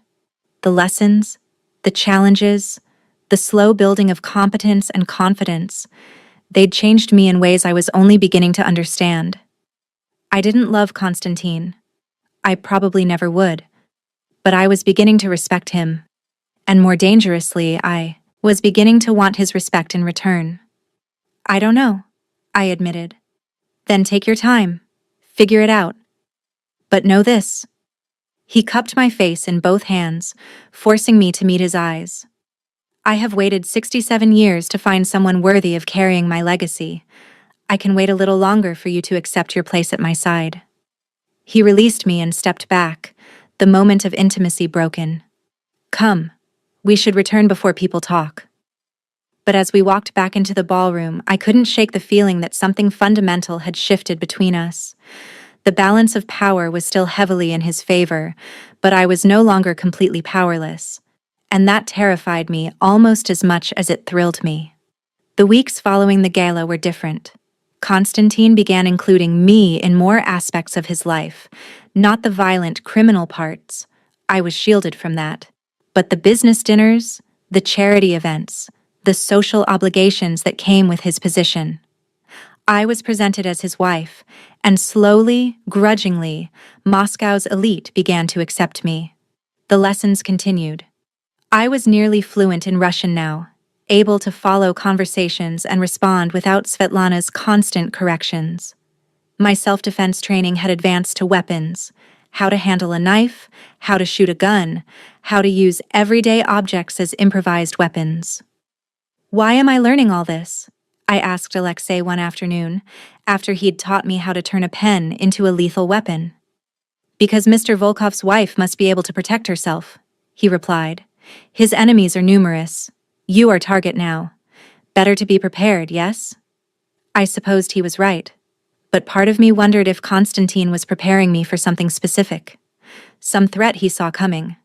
The lessons, the challenges, the slow building of competence and confidence, they'd changed me in ways I was only beginning to understand. I didn't love Constantine. I probably never would. But I was beginning to respect him. And more dangerously, I was beginning to want his respect in return. I don't know, I admitted. Then take your time. Figure it out. But know this. He cupped my face in both hands, forcing me to meet his eyes. I have waited 67 years to find someone worthy of carrying my legacy. I can wait a little longer for you to accept your place at my side. He released me and stepped back, the moment of intimacy broken. Come, we should return before people talk. But as we walked back into the ballroom, I couldn't shake the feeling that something fundamental had shifted between us. The balance of power was still heavily in his favor, but I was no longer completely powerless. And that terrified me almost as much as it thrilled me. The weeks following the gala were different. Constantine began including me in more aspects of his life, not the violent criminal parts. I was shielded from that. But the business dinners, the charity events, the social obligations that came with his position. I was presented as his wife, and slowly, grudgingly, Moscow's elite began to accept me. The lessons continued. I was nearly fluent in Russian now, able to follow conversations and respond without Svetlana's constant corrections. My self-defense training had advanced to weapons, how to handle a knife, how to shoot a gun, how to use everyday objects as improvised weapons. Why am I learning all this? I asked Alexei one afternoon, after he'd taught me how to turn a pen into a lethal weapon. Because Mr. Volkov's wife must be able to protect herself, he replied. His enemies are numerous. You are target now. Better to be prepared, yes? I supposed he was right. But part of me wondered if Constantine was preparing me for something specific. Some threat he saw coming.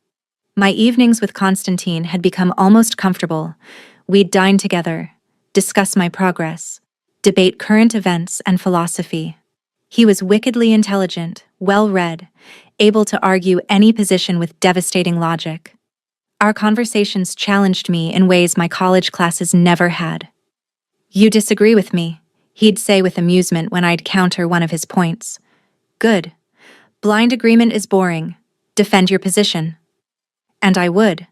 My evenings with Constantine had become almost comfortable. We'd dine together, discuss my progress, debate current events and philosophy. He was wickedly intelligent, well-read, able to argue any position with devastating logic. Our conversations challenged me in ways my college classes never had. You disagree with me, he'd say with amusement when I'd counter one of his points. Good. Blind agreement is boring. Defend your position. And I would,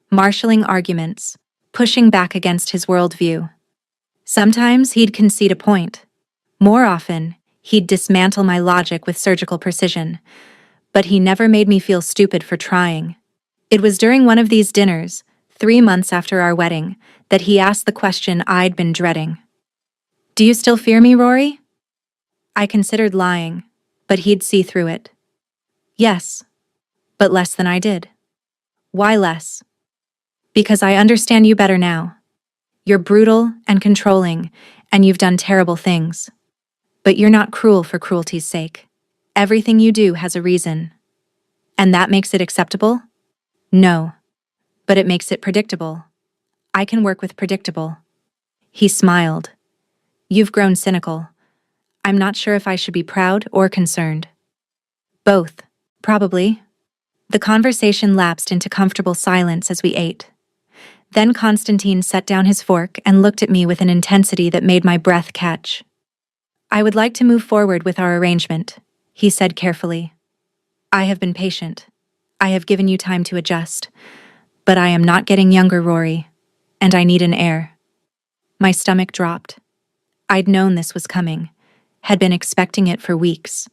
marshalling arguments, pushing back against his worldview. Sometimes he'd concede a point. More often, he'd dismantle my logic with surgical precision. But he never made me feel stupid for trying. It was during one of these dinners, 3 months after our wedding, that he asked the question I'd been dreading. Do you still fear me, Rory? I considered lying, but he'd see through it. Yes, but less than I did. Why less? Because I understand you better now. You're brutal and controlling, and you've done terrible things. But you're not cruel for cruelty's sake. Everything you do has a reason. And that makes it acceptable? No. But it makes it predictable. I can work with predictable. He smiled. You've grown cynical. I'm not sure if I should be proud or concerned. Both, probably. The conversation lapsed into comfortable silence as we ate. Then Constantine set down his fork and looked at me with an intensity that made my breath catch. I would like to move forward with our arrangement, he said carefully. I have been patient. I have given you time to adjust. But I am not getting younger, Rory, and I need an heir. My stomach dropped. I'd known this was coming, had been expecting it for weeks.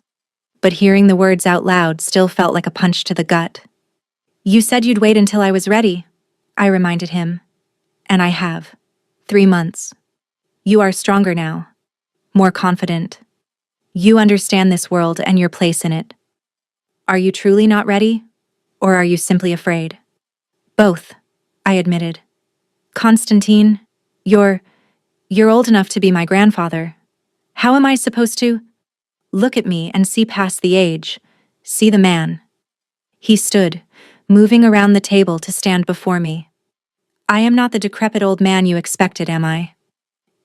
But hearing the words out loud still felt like a punch to the gut. You said you'd wait until I was ready, I reminded him. And I have. 3 months. You are stronger now. More confident. You understand this world and your place in it. Are you truly not ready? Or are you simply afraid? Both, I admitted. Constantine, you're old enough to be my grandfather. How am I supposed to? Look at me and see past the age. See the man. He stood, moving around the table to stand before me. I am not the decrepit old man you expected, am I?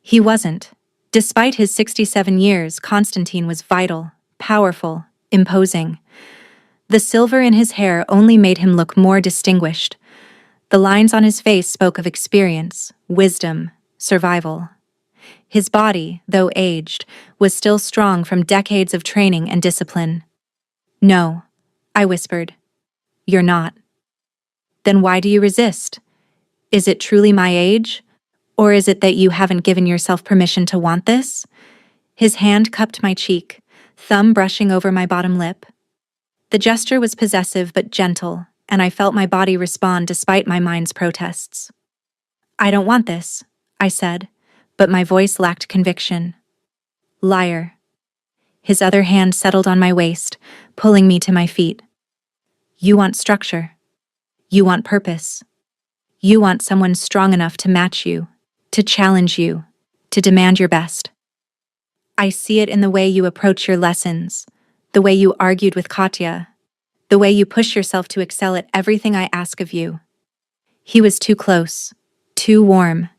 He wasn't. Despite his 67 years, Constantine was vital, powerful, imposing. The silver in his hair only made him look more distinguished. The lines on his face spoke of experience, wisdom, survival. His body, though aged, was still strong from decades of training and discipline. No, I whispered. You're not. Then why do you resist? Is it truly my age? Or is it that you haven't given yourself permission to want this? His hand cupped my cheek, thumb brushing over my bottom lip. The gesture was possessive but gentle, and I felt my body respond despite my mind's protests. I don't want this, I said, but my voice lacked conviction. Liar. His other hand settled on my waist, pulling me to my feet. You want structure. You want purpose. You want someone strong enough to match you, to challenge you, to demand your best. I see it in the way you approach your lessons, the way you argued with Katya, the way you push yourself to excel at everything I ask of you. He was too close, too warm,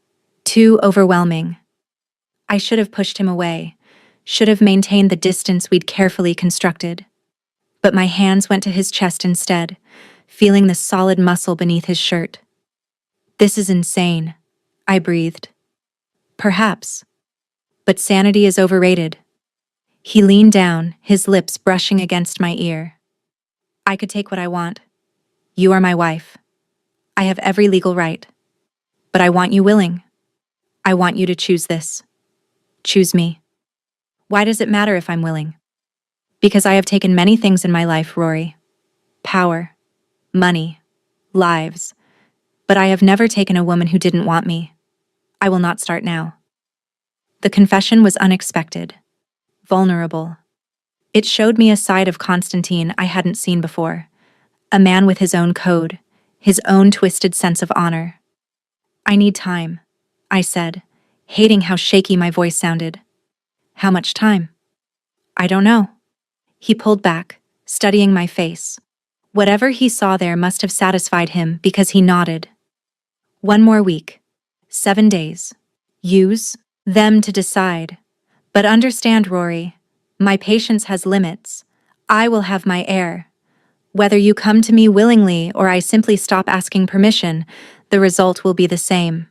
too overwhelming. I should have pushed him away, should have maintained the distance we'd carefully constructed. But my hands went to his chest instead, feeling the solid muscle beneath his shirt. This is insane, I breathed. Perhaps. But sanity is overrated. He leaned down, his lips brushing against my ear. I could take what I want. You are my wife. I have every legal right. But I want you willing. I want you to choose this. Choose me. Why does it matter if I'm willing? Because I have taken many things in my life, Rory. Power, money, lives. But I have never taken a woman who didn't want me. I will not start now. The confession was unexpected, vulnerable. It showed me a side of Constantine I hadn't seen before, a man with his own code, his own twisted sense of honor. I need time, I said, hating how shaky my voice sounded. How much time? I don't know. He pulled back, studying my face. Whatever he saw there must have satisfied him because he nodded. 1 more week. 7 days. Use them to decide. But understand, Rory, my patience has limits. I will have my heir. Whether you come to me willingly or I simply stop asking permission, the result will be the same.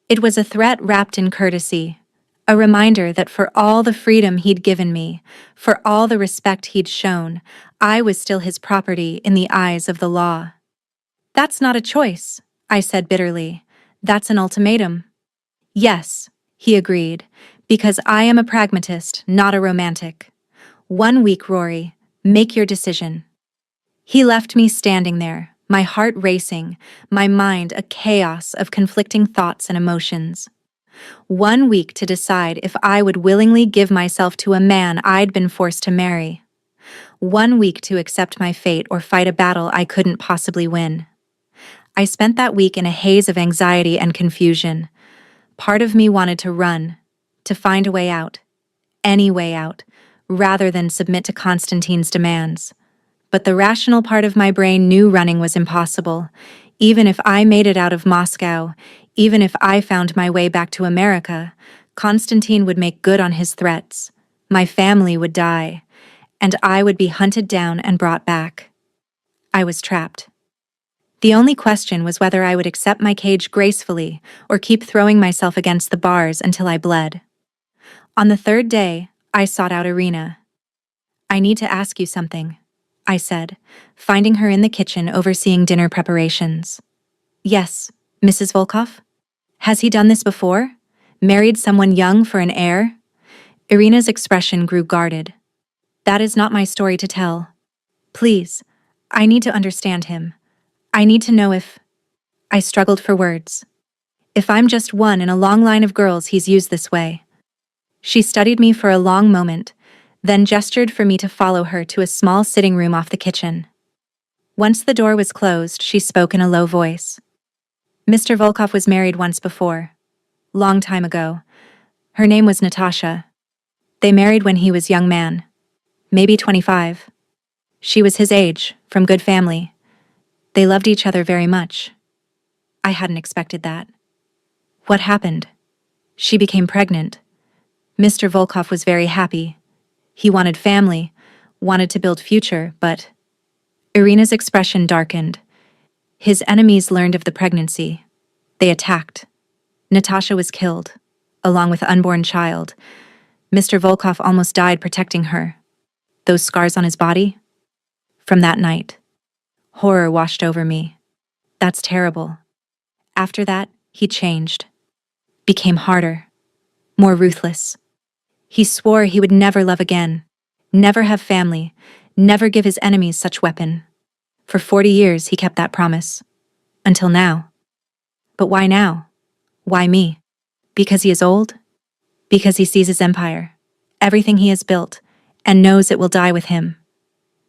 It was a threat wrapped in courtesy, a reminder that for all the freedom he'd given me, for all the respect he'd shown, I was still his property in the eyes of the law. That's not a choice, I said bitterly. That's an ultimatum. Yes, he agreed, because I am a pragmatist, not a romantic. 1 week, Rory. Make your decision. He left me standing there, my heart racing, my mind a chaos of conflicting thoughts and emotions. 1 week to decide if I would willingly give myself to a man I'd been forced to marry. 1 week to accept my fate or fight a battle I couldn't possibly win. I spent that week in a haze of anxiety and confusion. Part of me wanted to run, to find a way out, any way out, rather than submit to Constantine's demands. But the rational part of my brain knew running was impossible. Even if I made it out of Moscow, even if I found my way back to America, Constantine would make good on his threats. My family would die, and I would be hunted down and brought back. I was trapped. The only question was whether I would accept my cage gracefully or keep throwing myself against the bars until I bled. On the 3rd day, I sought out Irina. I need to ask you something, I said, finding her in the kitchen overseeing dinner preparations. Yes, Mrs. Volkov? Has he done this before? Married someone young for an heir? Irina's expression grew guarded. That is not my story to tell. Please, I need to understand him. I need to know if... I struggled for words. If I'm just one in a long line of girls he's used this way. She studied me for a long moment, then gestured for me to follow her to a small sitting room off the kitchen. Once the door was closed, she spoke in a low voice. Mr. Volkov was married once before. Long time ago. Her name was Natasha. They married when he was young man. Maybe 25. She was his age, from good family. They loved each other very much. I hadn't expected that. What happened? She became pregnant. Mr. Volkov was very happy. He wanted family, wanted to build future, but... Irina's expression darkened. His enemies learned of the pregnancy. They attacked. Natasha was killed, along with unborn child. Mr. Volkov almost died protecting her. Those scars on his body? From that night. Horror washed over me. That's terrible. After that, he changed. Became harder. More ruthless. He swore he would never love again. Never have family. Never give his enemies such weapon. For 40 years, he kept that promise. Until now. But why now? Why me? Because he is old? Because he sees his empire, everything he has built, and knows it will die with him.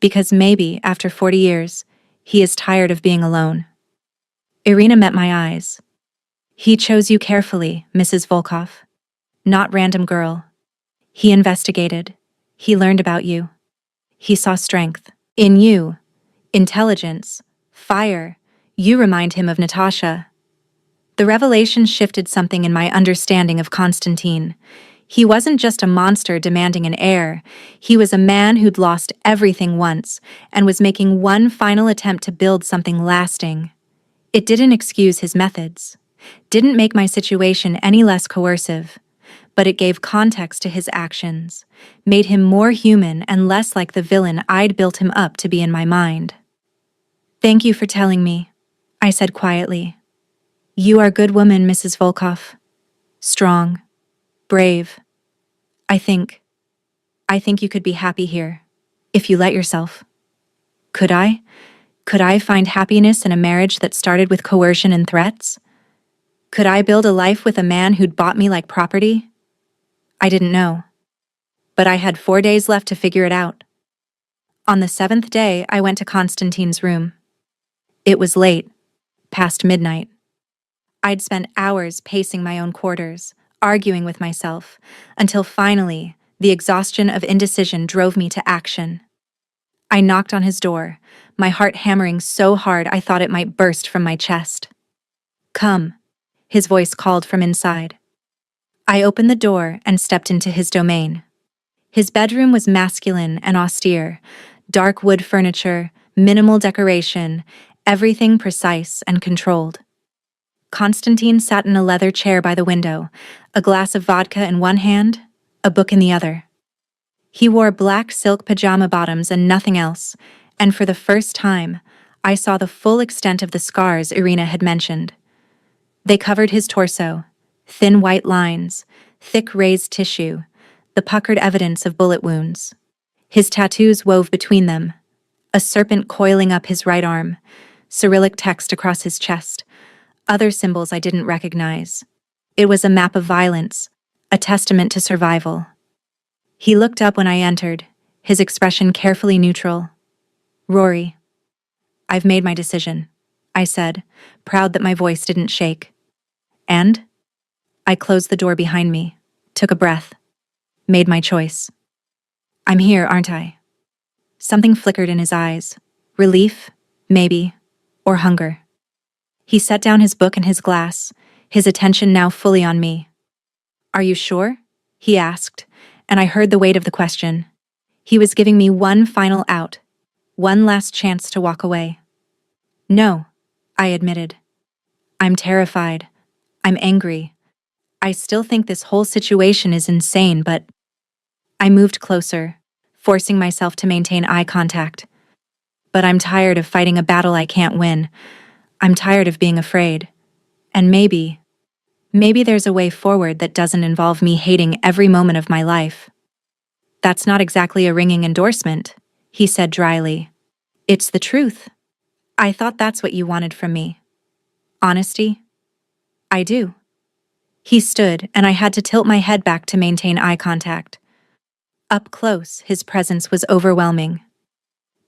Because maybe, after 40 years, he is tired of being alone. Irina met my eyes. He chose you carefully, Mrs. Volkov. Not random girl. He investigated. He learned about you. He saw strength. In you. Intelligence. Fire. You remind him of Natasha. The revelation shifted something in my understanding of Constantine. He wasn't just a monster demanding an heir. He was a man who'd lost everything once and was making one final attempt to build something lasting. It didn't excuse his methods, didn't make my situation any less coercive, but it gave context to his actions, made him more human and less like the villain I'd built him up to be in my mind. Thank you for telling me, I said quietly. You are a good woman, Mrs. Volkov. Strong. Brave. I think you could be happy here, if you let yourself. Could I? Could I find happiness in a marriage that started with coercion and threats? Could I build a life with a man who'd bought me like property? I didn't know. But I had 4 days left to figure it out. On the 7th day, I went to Constantine's room. It was late, past midnight. I'd spent hours pacing my own quarters, arguing with myself, until finally, the exhaustion of indecision drove me to action. I knocked on his door, my heart hammering so hard I thought it might burst from my chest. Come, his voice called from inside. I opened the door and stepped into his domain. His bedroom was masculine and austere, dark wood furniture, minimal decoration, everything precise and controlled. Constantine sat in a leather chair by the window, a glass of vodka in one hand, a book in the other. He wore black silk pajama bottoms and nothing else, and for the first time, I saw the full extent of the scars Irina had mentioned. They covered his torso, thin white lines, thick raised tissue, the puckered evidence of bullet wounds. His tattoos wove between them, a serpent coiling up his right arm, Cyrillic text across his chest, other symbols I didn't recognize. It was a map of violence, a testament to survival. He looked up when I entered, his expression carefully neutral. Rory, I've made my decision, I said, proud that my voice didn't shake. And? I closed the door behind me, took a breath, made my choice. I'm here, aren't I? Something flickered in his eyes. Relief, maybe, or hunger. He set down his book and his glass, his attention now fully on me. Are you sure? He asked, and I heard the weight of the question. He was giving me one final out, one last chance to walk away. No, I admitted. I'm terrified. I'm angry. I still think this whole situation is insane, but... I moved closer, forcing myself to maintain eye contact. But I'm tired of fighting a battle I can't win. I'm tired of being afraid. And maybe there's a way forward that doesn't involve me hating every moment of my life. That's not exactly a ringing endorsement, he said dryly. It's the truth. I thought that's what you wanted from me. Honesty? I do. He stood, and I had to tilt my head back to maintain eye contact. Up close, his presence was overwhelming.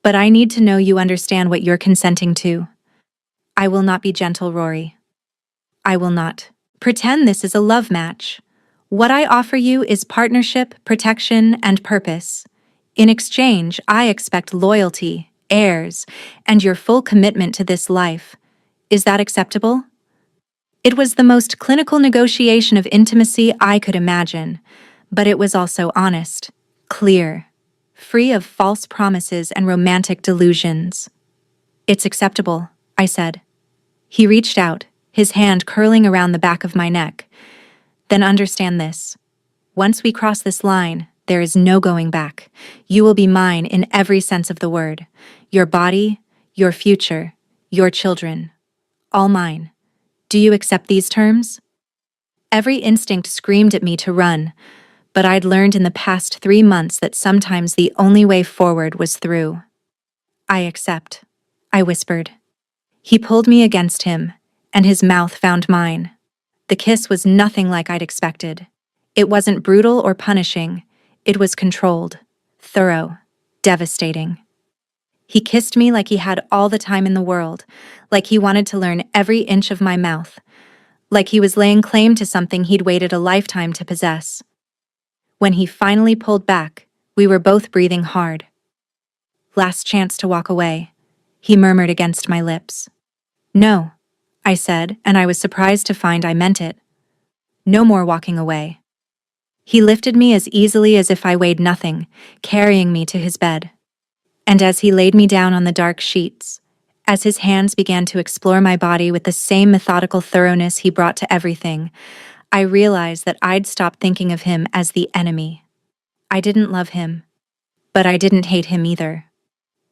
But I need to know you understand what you're consenting to. I will not be gentle, Rory. I will not pretend this is a love match. What I offer you is partnership, protection, and purpose. In exchange, I expect loyalty, heirs, and your full commitment to this life. Is that acceptable? It was the most clinical negotiation of intimacy I could imagine, but it was also honest, clear, free of false promises and romantic delusions. It's acceptable, I said. He reached out, his hand curling around the back of my neck. Then understand this. Once we cross this line, there is no going back. You will be mine in every sense of the word. Your body, your future, your children. All mine. Do you accept these terms? Every instinct screamed at me to run, but I'd learned in the past 3 months that sometimes the only way forward was through. I accept, I whispered. He pulled me against him, and his mouth found mine. The kiss was nothing like I'd expected. It wasn't brutal or punishing. It was controlled, thorough, devastating. He kissed me like he had all the time in the world, like he wanted to learn every inch of my mouth, like he was laying claim to something he'd waited a lifetime to possess. When he finally pulled back, we were both breathing hard. Last chance to walk away, he murmured against my lips. No, I said, and I was surprised to find I meant it. No more walking away. He lifted me as easily as if I weighed nothing, carrying me to his bed. And as he laid me down on the dark sheets, as his hands began to explore my body with the same methodical thoroughness he brought to everything, I realized that I'd stopped thinking of him as the enemy. I didn't love him, but I didn't hate him either.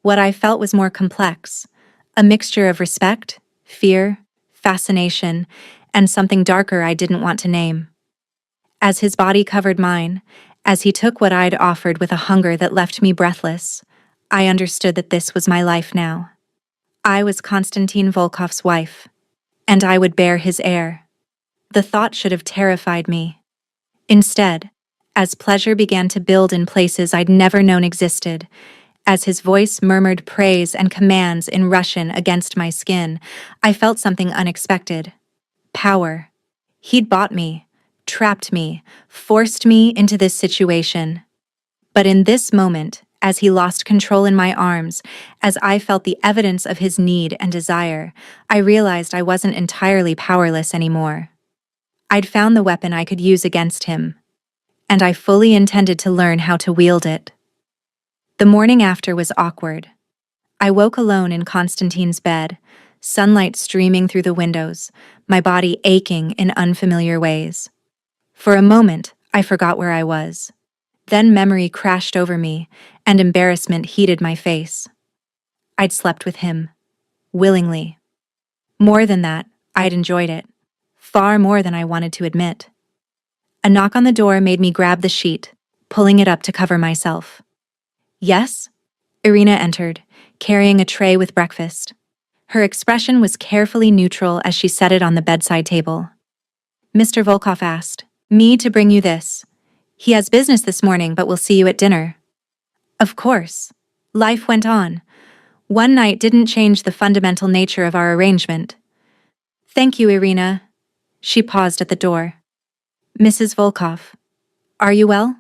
What I felt was more complex, a mixture of respect, fear, fascination, and something darker I didn't want to name. As his body covered mine, as he took what I'd offered with a hunger that left me breathless, I understood that this was my life now. I was Konstantin Volkov's wife, and I would bear his heir. The thought should have terrified me. Instead, as pleasure began to build in places I'd never known existed, as his voice murmured praise and commands in Russian against my skin, I felt something unexpected. Power. He'd bought me, trapped me, forced me into this situation. But in this moment, as he lost control in my arms, as I felt the evidence of his need and desire, I realized I wasn't entirely powerless anymore. I'd found the weapon I could use against him, and I fully intended to learn how to wield it. The morning after was awkward. I woke alone in Konstantin's bed, sunlight streaming through the windows, my body aching in unfamiliar ways. For a moment, I forgot where I was. Then memory crashed over me, and embarrassment heated my face. I'd slept with him. Willingly. More than that, I'd enjoyed it. Far more than I wanted to admit. A knock on the door made me grab the sheet, pulling it up to cover myself. Yes? Irina entered, carrying a tray with breakfast. Her expression was carefully neutral as she set it on the bedside table. Mr. Volkov asked me to bring you this. He has business this morning, but will see you at dinner. Of course. Life went on. One night didn't change the fundamental nature of our arrangement. Thank you, Irina. She paused at the door. Mrs. Volkov, are you well?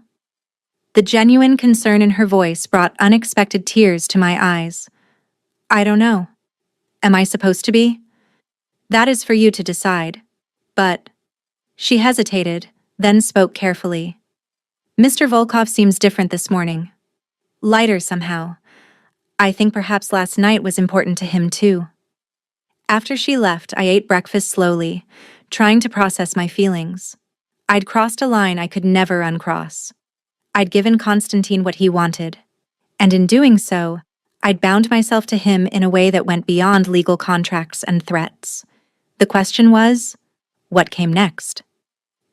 The genuine concern in her voice brought unexpected tears to my eyes. I don't know. Am I supposed to be? That is for you to decide. But... She hesitated, then spoke carefully. Mr. Volkov seems different this morning. Lighter somehow. I think perhaps last night was important to him too. After she left, I ate breakfast slowly, trying to process my feelings. I'd crossed a line I could never uncross. I'd given Konstantin what he wanted, and in doing so, I'd bound myself to him in a way that went beyond legal contracts and threats. The question was, what came next?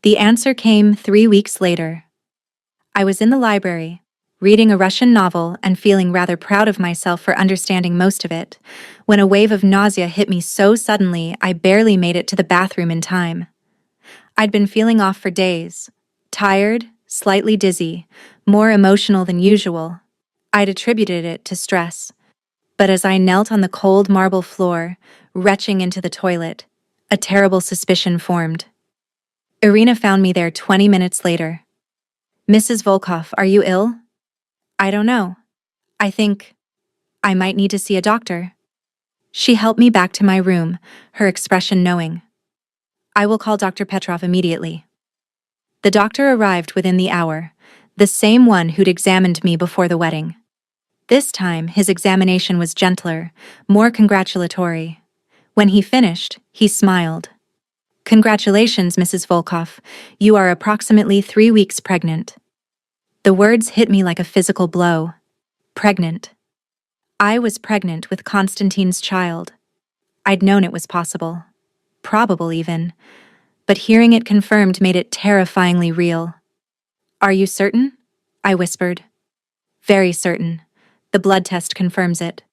The answer came 3 weeks later. I was in the library, reading a Russian novel and feeling rather proud of myself for understanding most of it, when a wave of nausea hit me so suddenly I barely made it to the bathroom in time. I'd been feeling off for days, tired, slightly dizzy, more emotional than usual. I'd attributed it to stress. But as I knelt on the cold marble floor, retching into the toilet, a terrible suspicion formed. Irina found me there 20 minutes later. "Mrs. Volkov, are you ill?" "I don't know. I think I might need to see a doctor." She helped me back to my room, her expression knowing. "I will call Dr. Petrov immediately." The doctor arrived within the hour, the same one who'd examined me before the wedding. This time, his examination was gentler, more congratulatory. When he finished, he smiled. "Congratulations, Mrs. Volkov. You are approximately 3 weeks pregnant." The words hit me like a physical blow. Pregnant. I was pregnant with Konstantine's child. I'd known it was possible. Probable even. But hearing it confirmed made it terrifyingly real. "Are you certain?" I whispered. "Very certain. The blood test confirms it.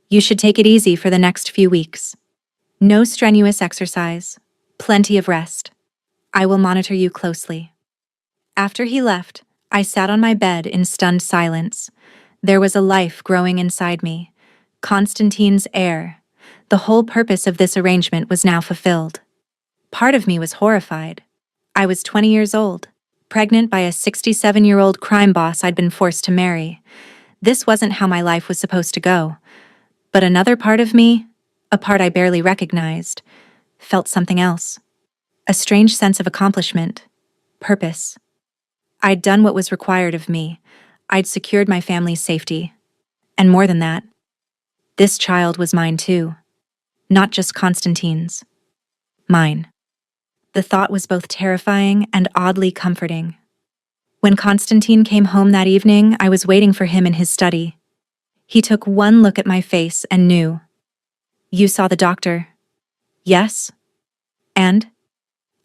You should take it easy for the next few weeks. No strenuous exercise. Plenty of rest. I will monitor you closely." After he left, I sat on my bed in stunned silence. There was a life growing inside me. Konstantine's heir. The whole purpose of this arrangement was now fulfilled. Part of me was horrified. I was 20 years old, pregnant by a 67-year-old crime boss I'd been forced to marry. This wasn't how my life was supposed to go. But another part of me, a part I barely recognized, felt something else. A strange sense of accomplishment. Purpose. I'd done what was required of me. I'd secured my family's safety. And more than that, this child was mine too. Not just Konstantine's. Mine. The thought was both terrifying and oddly comforting. When Konstantine came home that evening, I was waiting for him in his study. He took one look at my face and knew. "You saw the doctor?" "Yes." "And?"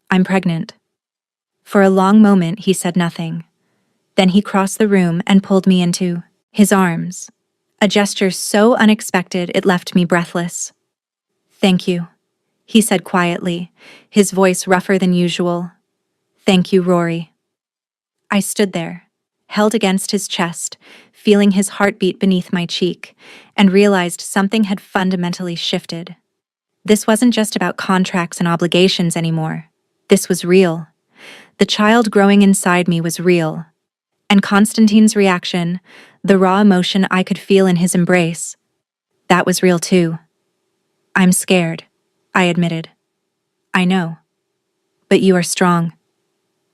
"I'm pregnant." For a long moment, he said nothing. Then he crossed the room and pulled me into his arms. A gesture so unexpected it left me breathless. "Thank you," he said quietly, his voice rougher than usual. "Thank you, Rory." I stood there, held against his chest, feeling his heartbeat beneath my cheek, and realized something had fundamentally shifted. This wasn't just about contracts and obligations anymore. This was real. The child growing inside me was real. And Konstantine's reaction, the raw emotion I could feel in his embrace, that was real too. "I'm scared," I admitted. "I know. But you are strong.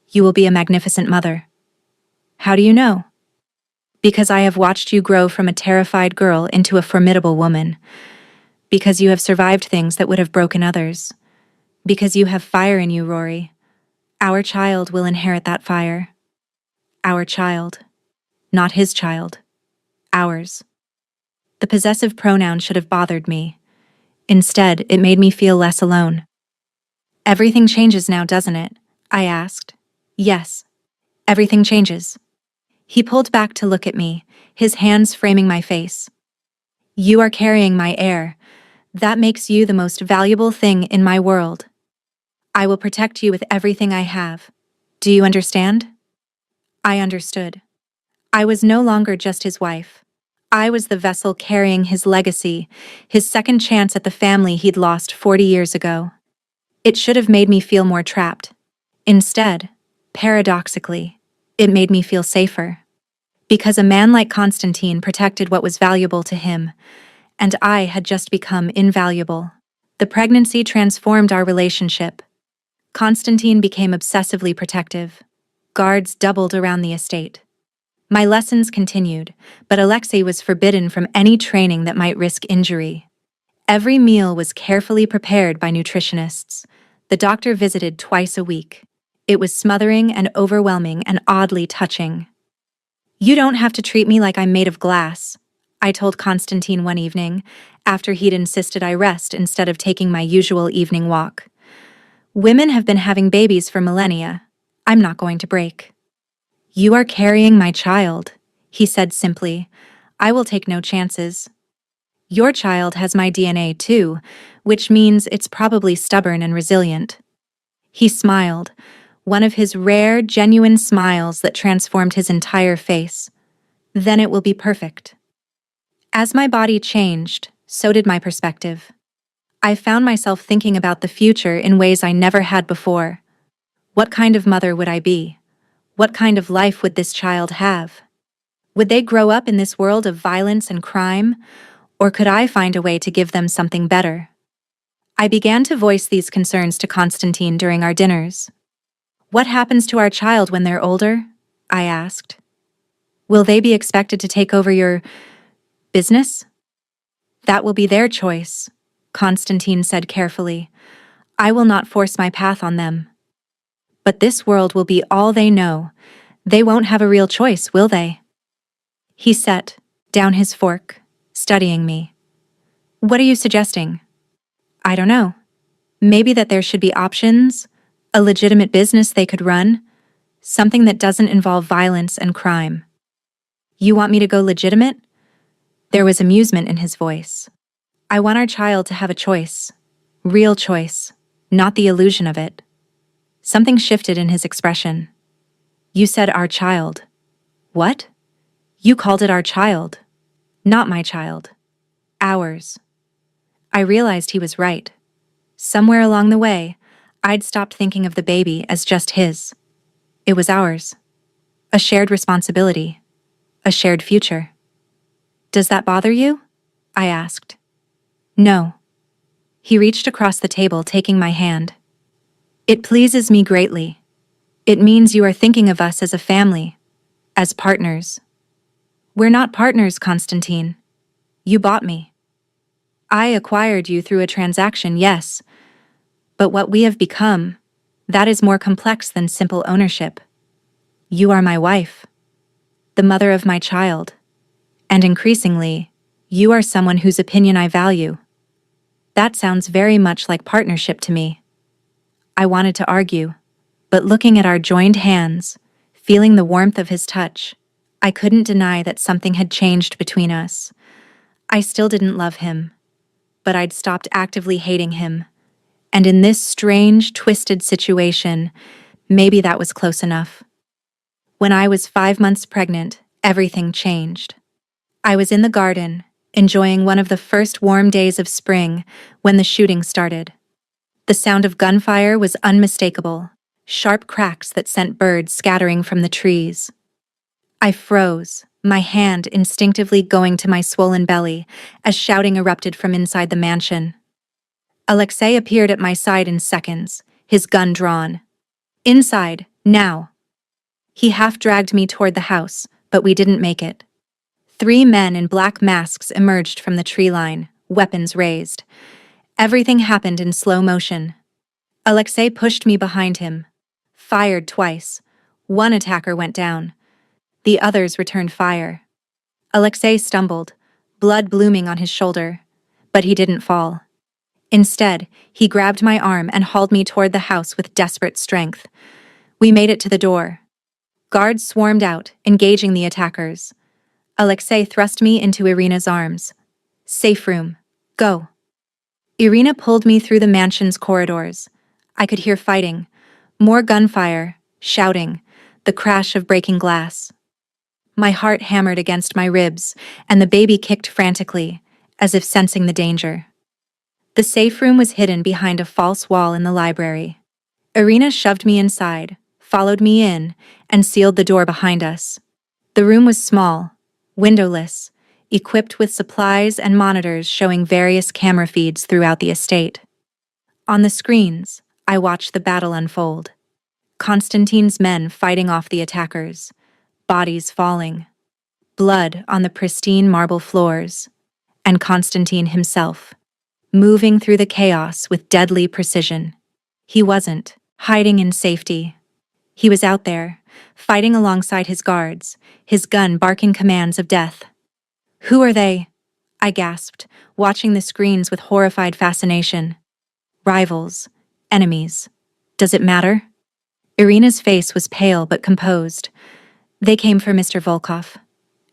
You will be a magnificent mother." "How do you know?" "Because I have watched you grow from a terrified girl into a formidable woman. Because you have survived things that would have broken others. Because you have fire in you, Rory. Our child will inherit that fire." Our child. Not his child. Ours. The possessive pronoun should have bothered me. Instead, it made me feel less alone. "Everything changes now, doesn't it?" I asked. "Yes. Everything changes." He pulled back to look at me, his hands framing my face. "You are carrying my heir. That makes you the most valuable thing in my world. I will protect you with everything I have. Do you understand?" I understood. I was no longer just his wife. I was the vessel carrying his legacy, his second chance at the family he'd lost 40 years ago. It should have made me feel more trapped. Instead, paradoxically, it made me feel safer. Because a man like Konstantine protected what was valuable to him, and I had just become invaluable. The pregnancy transformed our relationship. Konstantine became obsessively protective. Guards doubled around the estate. My lessons continued, but Alexei was forbidden from any training that might risk injury. Every meal was carefully prepared by nutritionists. The doctor visited twice a week. It was smothering and overwhelming and oddly touching. "You don't have to treat me like I'm made of glass," I told Konstantine one evening, after he'd insisted I rest instead of taking my usual evening walk. "Women have been having babies for millennia. I'm not going to break." "You are carrying my child," he said simply. "I will take no chances. Your child has my DNA too, which means it's probably stubborn and resilient." He smiled, one of his rare, genuine smiles that transformed his entire face. Then it will be perfect. As my body changed, so did my perspective. I found myself thinking about the future in ways I never had before. What kind of mother would I be? What kind of life would this child have? Would they grow up in this world of violence and crime, or could I find a way to give them something better? I began to voice these concerns to Constantine during our dinners. What happens to our child when they're older? I asked. Will they be expected to take over your business? That will be their choice, Constantine said carefully. I will not force my path on them. But this world will be all they know. They won't have a real choice, will they? He set down his fork, studying me. What are you suggesting? I don't know. Maybe that there should be options, a legitimate business they could run, something that doesn't involve violence and crime. You want me to go legitimate? There was amusement in his voice. I want our child to have a choice, real choice, not the illusion of it. Something shifted in his expression. You said our child. What? You called it our child. Not my child. Ours. I realized he was right. Somewhere along the way, I'd stopped thinking of the baby as just his. It was ours. A shared responsibility. A shared future. Does that bother you? I asked. No. He reached across the table, taking my hand. It pleases me greatly. It means you are thinking of us as a family, as partners. We're not partners, Constantine. You bought me. I acquired you through a transaction, yes, but what we have become, that is more complex than simple ownership. You are my wife, the mother of my child, and increasingly, you are someone whose opinion I value. That sounds very much like partnership to me. I wanted to argue, but looking at our joined hands, feeling the warmth of his touch, I couldn't deny that something had changed between us. I still didn't love him, but I'd stopped actively hating him. And in this strange, twisted situation, maybe that was close enough. When I was 5 months pregnant, everything changed. I was in the garden, enjoying one of the first warm days of spring when the shooting started. The sound of gunfire was unmistakable, sharp cracks that sent birds scattering from the trees. I froze, my hand instinctively going to my swollen belly as shouting erupted from inside the mansion. Alexei appeared at my side in seconds, his gun drawn. Inside, now. He half-dragged me toward the house, but we didn't make it. 3 men in black masks emerged from the tree line, weapons raised. Everything happened in slow motion. Alexei pushed me behind him. Fired twice. One attacker went down. The others returned fire. Alexei stumbled, blood blooming on his shoulder, but he didn't fall. Instead, he grabbed my arm and hauled me toward the house with desperate strength. We made it to the door. Guards swarmed out, engaging the attackers. Alexei thrust me into Irina's arms. Safe room. Go. Irina pulled me through the mansion's corridors. I could hear fighting, more gunfire, shouting, the crash of breaking glass. My heart hammered against my ribs, and the baby kicked frantically, as if sensing the danger. The safe room was hidden behind a false wall in the library. Irina shoved me inside, followed me in, and sealed the door behind us. The room was small, windowless, equipped with supplies and monitors showing various camera feeds throughout the estate. On the screens, I watched the battle unfold. Constantine's men fighting off the attackers, bodies falling, blood on the pristine marble floors, and Constantine himself, moving through the chaos with deadly precision. He wasn't hiding in safety. He was out there, fighting alongside his guards, his gun barking commands of death. Who are they? I gasped, watching the screens with horrified fascination. Rivals, enemies. Does it matter? Irina's face was pale but composed. They came for Mr. Volkov.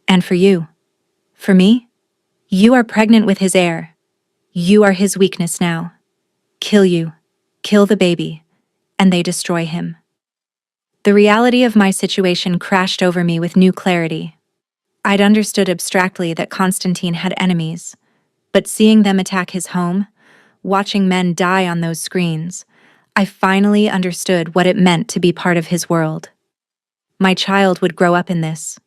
And for you. For me? You are pregnant with his heir. You are his weakness now. Kill you. Kill the baby. And they destroy him. The reality of my situation crashed over me with new clarity. I'd understood abstractly that Constantine had enemies, but seeing them attack his home, watching men die on those screens, I finally understood what it meant to be part of his world. My child would grow up in this,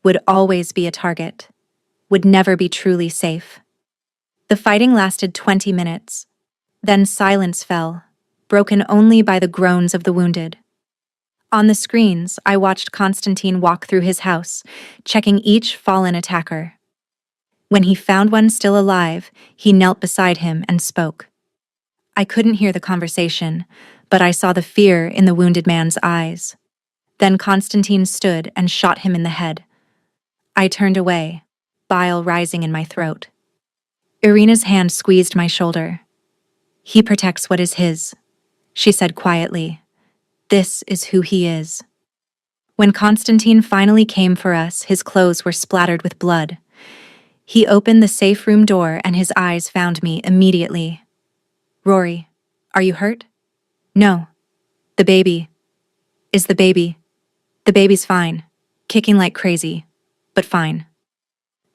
would always be a target, would never be truly safe. The fighting lasted 20 minutes. Then silence fell, broken only by the groans of the wounded. On the screens, I watched Constantine walk through his house, checking each fallen attacker. When he found one still alive, he knelt beside him and spoke. I couldn't hear the conversation, but I saw the fear in the wounded man's eyes. Then Constantine stood and shot him in the head. I turned away, bile rising in my throat. Irina's hand squeezed my shoulder. "He protects what is his," she said quietly. "This is who he is." When Constantine finally came for us, his clothes were splattered with blood. He opened the safe room door and his eyes found me immediately. "Rory, are you hurt?" "No. The baby. Is the baby? The baby's fine, kicking like crazy, but fine."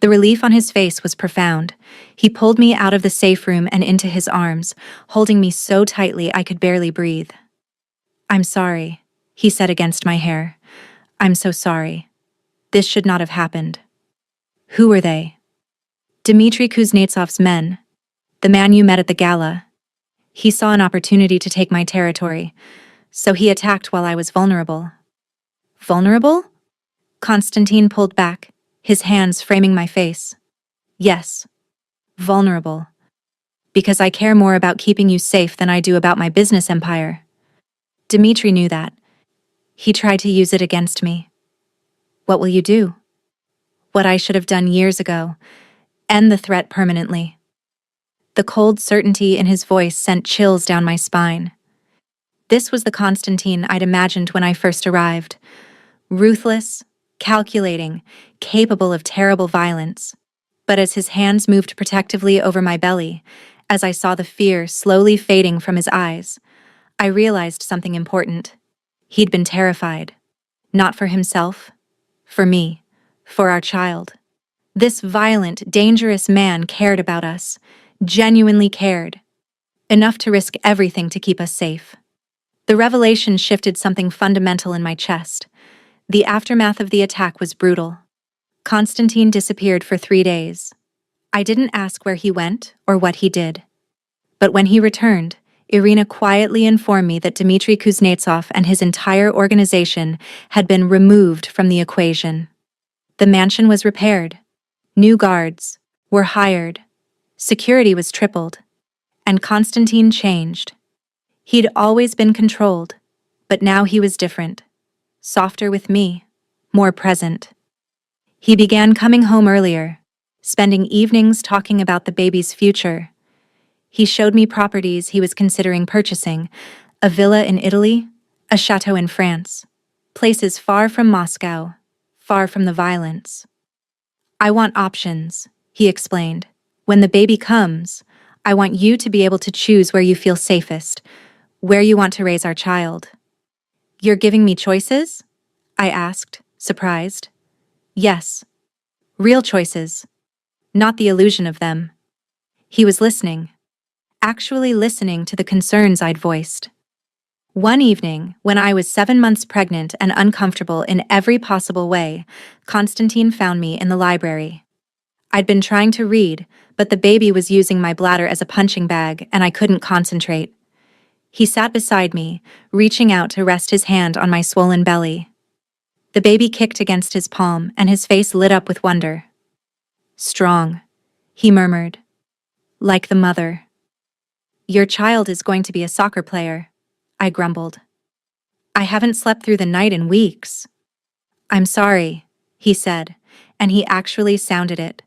The relief on his face was profound. He pulled me out of the safe room and into his arms, holding me so tightly I could barely breathe. "I'm sorry," he said against my hair. "I'm so sorry. This should not have happened." "Who were they?" "Dmitry Kuznetsov's men. The man you met at the gala. He saw an opportunity to take my territory, so he attacked while I was vulnerable." "Vulnerable?" Constantine pulled back, his hands framing my face. "Yes, vulnerable. Because I care more about keeping you safe than I do about my business empire." Dmitry knew that. He tried to use it against me. "What will you do?" What I should have done years ago. End the threat permanently. The cold certainty in his voice sent chills down my spine. This was the Constantine I'd imagined when I first arrived. Ruthless, calculating, capable of terrible violence. But as his hands moved protectively over my belly, as I saw the fear slowly fading from his eyes, I realized something important. He'd been terrified. Not for himself, for me, for our child. This violent, dangerous man cared about us, genuinely cared. Enough to risk everything to keep us safe. The revelation shifted something fundamental in my chest. The aftermath of the attack was brutal. Constantine disappeared for 3 days. I didn't ask where he went or what he did. But when he returned, Irina quietly informed me that Dmitry Kuznetsov and his entire organization had been removed from the equation. The mansion was repaired. New guards were hired. Security was tripled. And Constantine changed. He'd always been controlled, but now he was different. Softer with me, more present. He began coming home earlier, spending evenings talking about the baby's future. He showed me properties he was considering purchasing, a villa in Italy, a chateau in France, places far from Moscow, far from the violence. "I want options," he explained. "When the baby comes, I want you to be able to choose where you feel safest, where you want to raise our child." "You're giving me choices?" I asked, surprised. "Yes. Real choices. Not the illusion of them." He was listening. Actually listening to the concerns I'd voiced. One evening, when I was 7 months pregnant and uncomfortable in every possible way, Constantine found me in the library. I'd been trying to read, but the baby was using my bladder as a punching bag and I couldn't concentrate. He sat beside me, reaching out to rest his hand on my swollen belly. The baby kicked against his palm and his face lit up with wonder. "Strong," he murmured. "Like the mother." "Your child is going to be a soccer player," I grumbled. "I haven't slept through the night in weeks." "I'm sorry," he said, and he actually sounded it.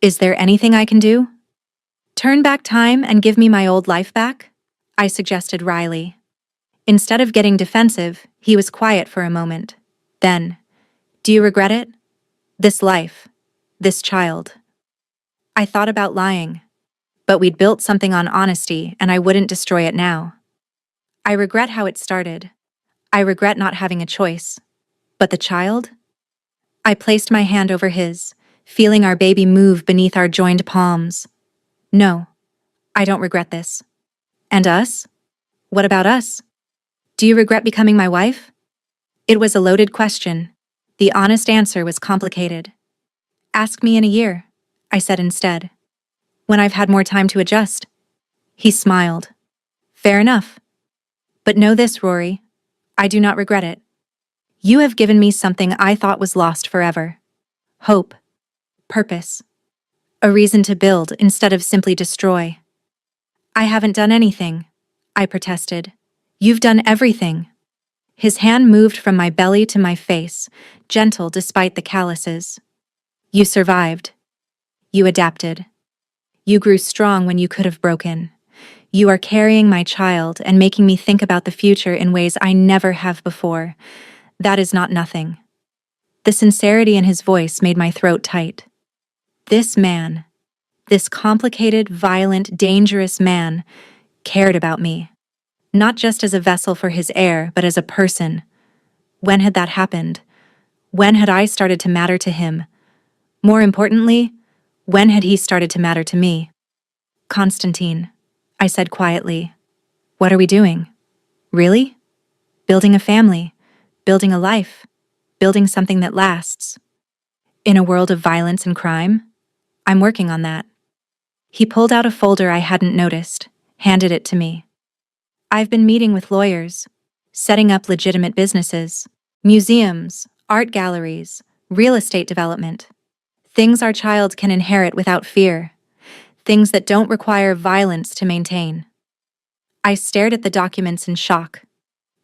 "Is there anything I can do?" "Turn back time and give me my old life back?" I suggested wryly. Instead of getting defensive, he was quiet for a moment. Then, "Do you regret it? This life, this child?" I thought about lying. But we'd built something on honesty, and I wouldn't destroy it now. "I regret how it started. I regret not having a choice. But the child? I placed my hand over his, feeling our baby move beneath our joined palms. No, I don't regret this. And us? What about us? Do you regret becoming my wife? It was a loaded question. The honest answer was complicated. Ask me in a year, I said instead, when I've had more time to adjust. He smiled. Fair enough. But know this, Rory. I do not regret it. You have given me something I thought was lost forever. Hope. Purpose. A reason to build instead of simply destroy. I haven't done anything, I protested. You've done everything. His hand moved from my belly to my face, gentle despite the calluses. You survived. You adapted. You grew strong when you could have broken. You are carrying my child and making me think about the future in ways I never have before. That is not nothing. The sincerity in his voice made my throat tight. This man, this complicated, violent, dangerous man, cared about me. Not just as a vessel for his heir, but as a person. When had that happened? When had I started to matter to him? More importantly, when had he started to matter to me? Constantine, I said quietly. What are we doing? Really? Building a family, building a life, building something that lasts. In a world of violence and crime? I'm working on that. He pulled out a folder I hadn't noticed, handed it to me. I've been meeting with lawyers, setting up legitimate businesses, museums, art galleries, real estate development. Things our child can inherit without fear. Things that don't require violence to maintain. I stared at the documents in shock.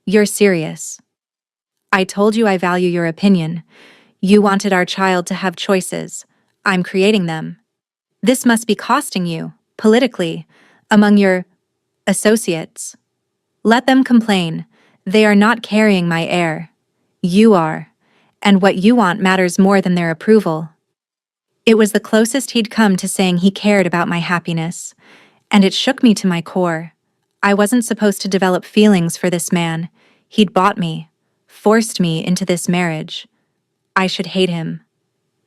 You're serious. I told you I value your opinion. You wanted our child to have choices. I'm creating them. This must be costing you, politically, among your associates. Let them complain. They are not carrying my heir. You are. And what you want matters more than their approval. It was the closest he'd come to saying he cared about my happiness, and it shook me to my core. I wasn't supposed to develop feelings for this man. He'd bought me, forced me into this marriage. I should hate him.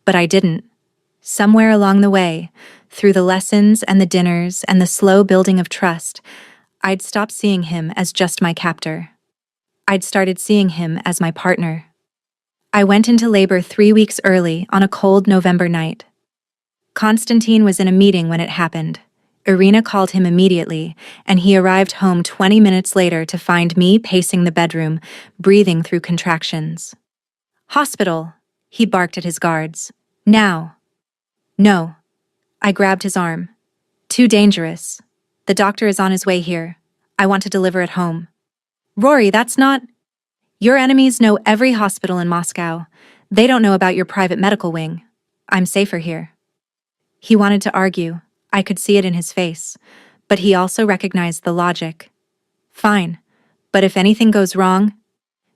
But I didn't. Somewhere along the way, through the lessons and the dinners and the slow building of trust, I'd stopped seeing him as just my captor. I'd started seeing him as my partner. I went into labor 3 weeks early on a cold November night. Constantine was in a meeting when it happened. Irina called him immediately, and he arrived home 20 minutes later to find me pacing the bedroom, breathing through contractions. Hospital, he barked at his guards. Now. No. I grabbed his arm. Too dangerous. The doctor is on his way here. I want to deliver at home. Rory, that's not... Your enemies know every hospital in Moscow. They don't know about your private medical wing. I'm safer here. He wanted to argue. I could see it in his face. But he also recognized the logic. Fine. But if anything goes wrong,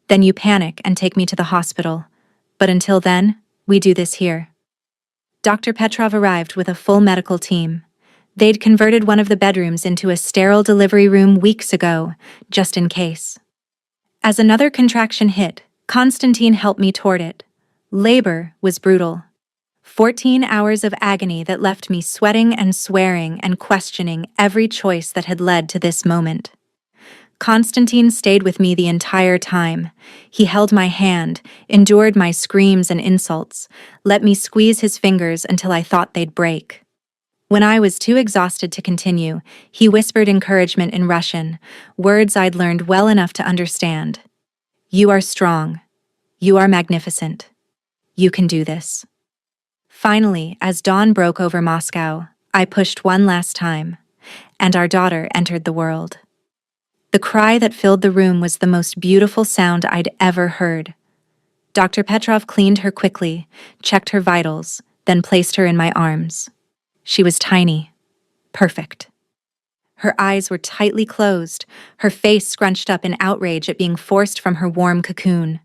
then you panic and take me to the hospital. But until then, we do this here. Dr. Petrov arrived with a full medical team. They'd converted one of the bedrooms into a sterile delivery room weeks ago, just in case. As another contraction hit, Constantine helped me toward it. Labor was brutal. 14 hours of agony that left me sweating and swearing and questioning every choice that had led to this moment. Constantine stayed with me the entire time. He held my hand, endured my screams and insults, let me squeeze his fingers until I thought they'd break. When I was too exhausted to continue, he whispered encouragement in Russian, words I'd learned well enough to understand. You are strong. You are magnificent. You can do this. Finally, as dawn broke over Moscow, I pushed one last time, and our daughter entered the world. The cry that filled the room was the most beautiful sound I'd ever heard. Dr. Petrov cleaned her quickly, checked her vitals, then placed her in my arms. She was tiny. Perfect. Her eyes were tightly closed, her face scrunched up in outrage at being forced from her warm cocoon.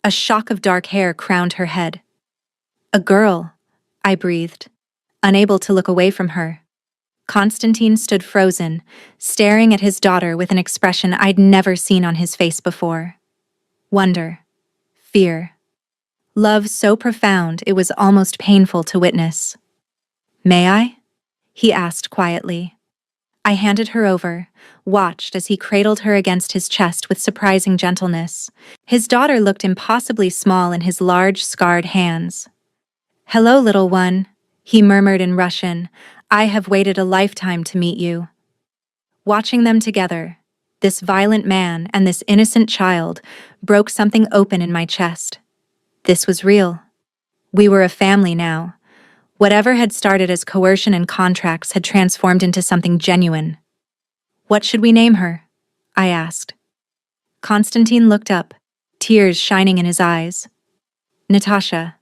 A shock of dark hair crowned her head. A girl, I breathed, unable to look away from her. Constantine stood frozen, staring at his daughter with an expression I'd never seen on his face before. wonder, fear. Love so profound it was almost painful to witness. "May I?" he asked quietly. I handed her over, watched as he cradled her against his chest with surprising gentleness. His daughter looked impossibly small in his large, scarred hands. "Hello, little one," he murmured in Russian. "I have waited a lifetime to meet you." Watching them together, this violent man and this innocent child, broke something open in my chest. This was real. We were a family now. Whatever had started as coercion and contracts had transformed into something genuine. "What should we name her?" I asked. Konstantin looked up, tears shining in his eyes. "Natasha,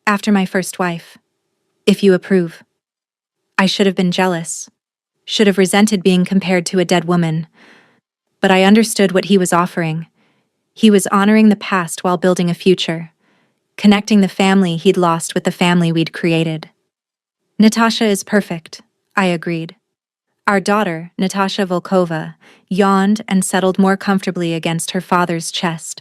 after my first wife, if you approve." I should have been jealous, should have resented being compared to a dead woman. But I understood what he was offering. He was honoring the past while building a future, connecting the family he'd lost with the family we'd created. "Natasha is perfect," I agreed. Our daughter, Natasha Volkova, yawned and settled more comfortably against her father's chest.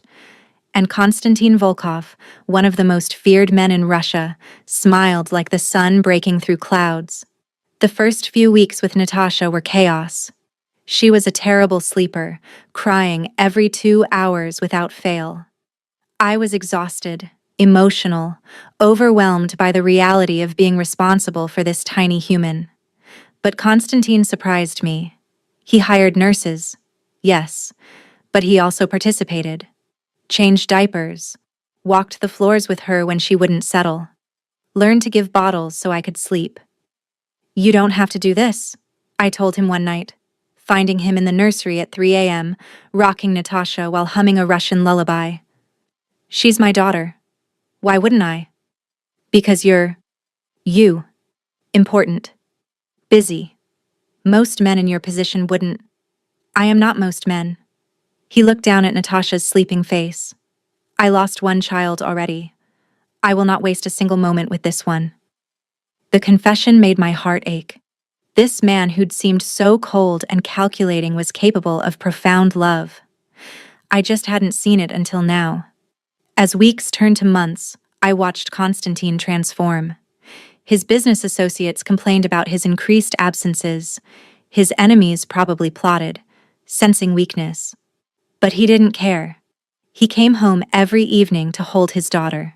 And Konstantin Volkov, one of the most feared men in Russia, smiled like the sun breaking through clouds. The first few weeks with Natasha were chaos. She was a terrible sleeper, crying every 2 hours without fail. I was exhausted, emotional, overwhelmed by the reality of being responsible for this tiny human. But Konstantin surprised me. He hired nurses, yes, but he also participated. Changed diapers, walked the floors with her when she wouldn't settle, learned to give bottles so I could sleep. "You don't have to do this," I told him one night, finding him in the nursery at 3 a.m., rocking Natasha while humming a Russian lullaby. "She's my daughter. Why wouldn't I?" "Because you, important, busy. Most men in your position wouldn't." "I am not most men." He looked down at Natasha's sleeping face. "I lost one child already. I will not waste a single moment with this one." The confession made my heart ache. This man who'd seemed so cold and calculating was capable of profound love. I just hadn't seen it until now. As weeks turned to months, I watched Konstantin transform. His business associates complained about his increased absences. His enemies probably plotted, sensing weakness. But he didn't care. He came home every evening to hold his daughter,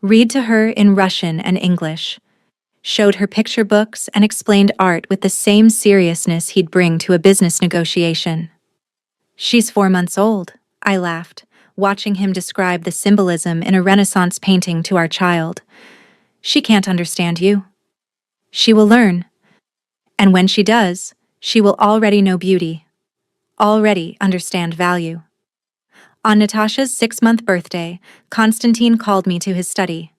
read to her in Russian and English, showed her picture books and explained art with the same seriousness he'd bring to a business negotiation. "She's 4 months old," I laughed, watching him describe the symbolism in a Renaissance painting to our child. "She can't understand you. She will learn. And when she does, she will already know beauty, already understand value." On Natasha's 6-month birthday, Konstantin called me to his study.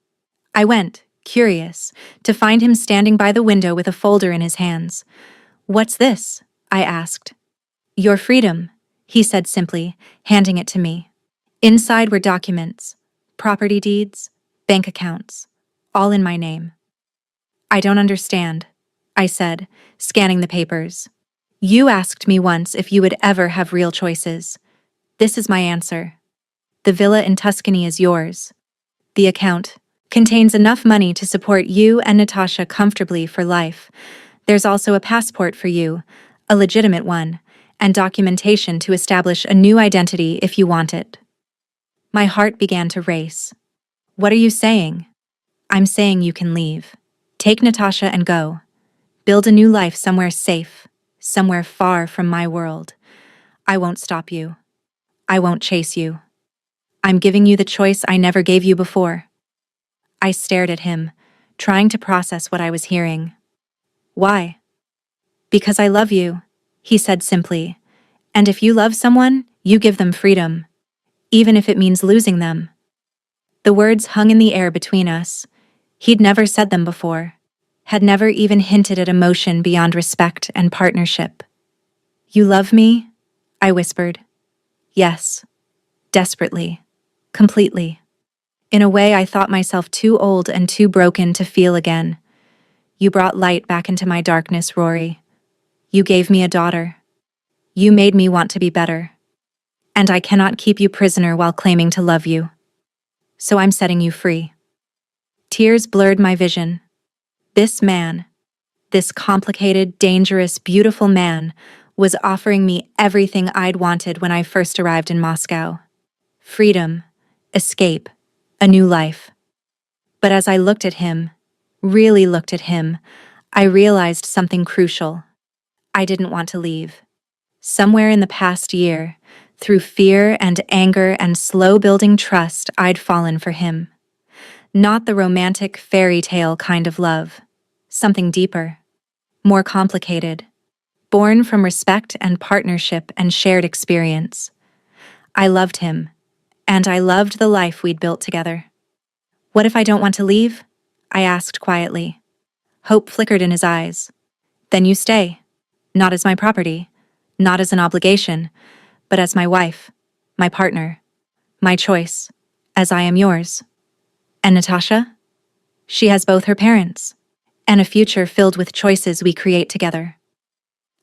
I went, curious, to find him standing by the window with a folder in his hands. "What's this?" I asked. "Your freedom," he said simply, handing it to me. Inside were documents, property deeds, bank accounts, all in my name. "I don't understand," I said, scanning the papers. "You asked me once if you would ever have real choices. This is my answer. The villa in Tuscany is yours. The account contains enough money to support you and Natasha comfortably for life. There's also a passport for you, a legitimate one, and documentation to establish a new identity if you want it." My heart began to race. "What are you saying?" "I'm saying you can leave. Take Natasha and go. Build a new life somewhere safe, somewhere far from my world. I won't stop you. I won't chase you. I'm giving you the choice I never gave you before." I stared at him, trying to process what I was hearing. "Why?" "Because I love you," he said simply. "And if you love someone, you give them freedom, even if it means losing them." The words hung in the air between us. He'd never said them before, had never even hinted at emotion beyond respect and partnership. "You love me?" I whispered. "Yes. Desperately. Completely. In a way I thought myself too old and too broken to feel again. You brought light back into my darkness, Rory. You gave me a daughter. You made me want to be better. and I cannot keep you prisoner while claiming to love you. So I'm setting you free." Tears blurred my vision. This man, this complicated, dangerous, beautiful man, was offering me everything I'd wanted when I first arrived in Moscow. Freedom, escape, a new life. But as I looked at him, really looked at him, I realized something crucial. I didn't want to leave. Somewhere in the past year, through fear and anger and slow building trust, I'd fallen for him. Not the romantic fairy tale kind of love. Something deeper, more complicated, born from respect and partnership and shared experience. I loved him, and I loved the life we'd built together. "What if I don't want to leave?" I asked quietly. Hope flickered in his eyes. "Then you stay. Not as my property, not as an obligation, but as my wife, my partner, my choice, as I am yours." "And Natasha? She has both her parents, and a future filled with choices we create together."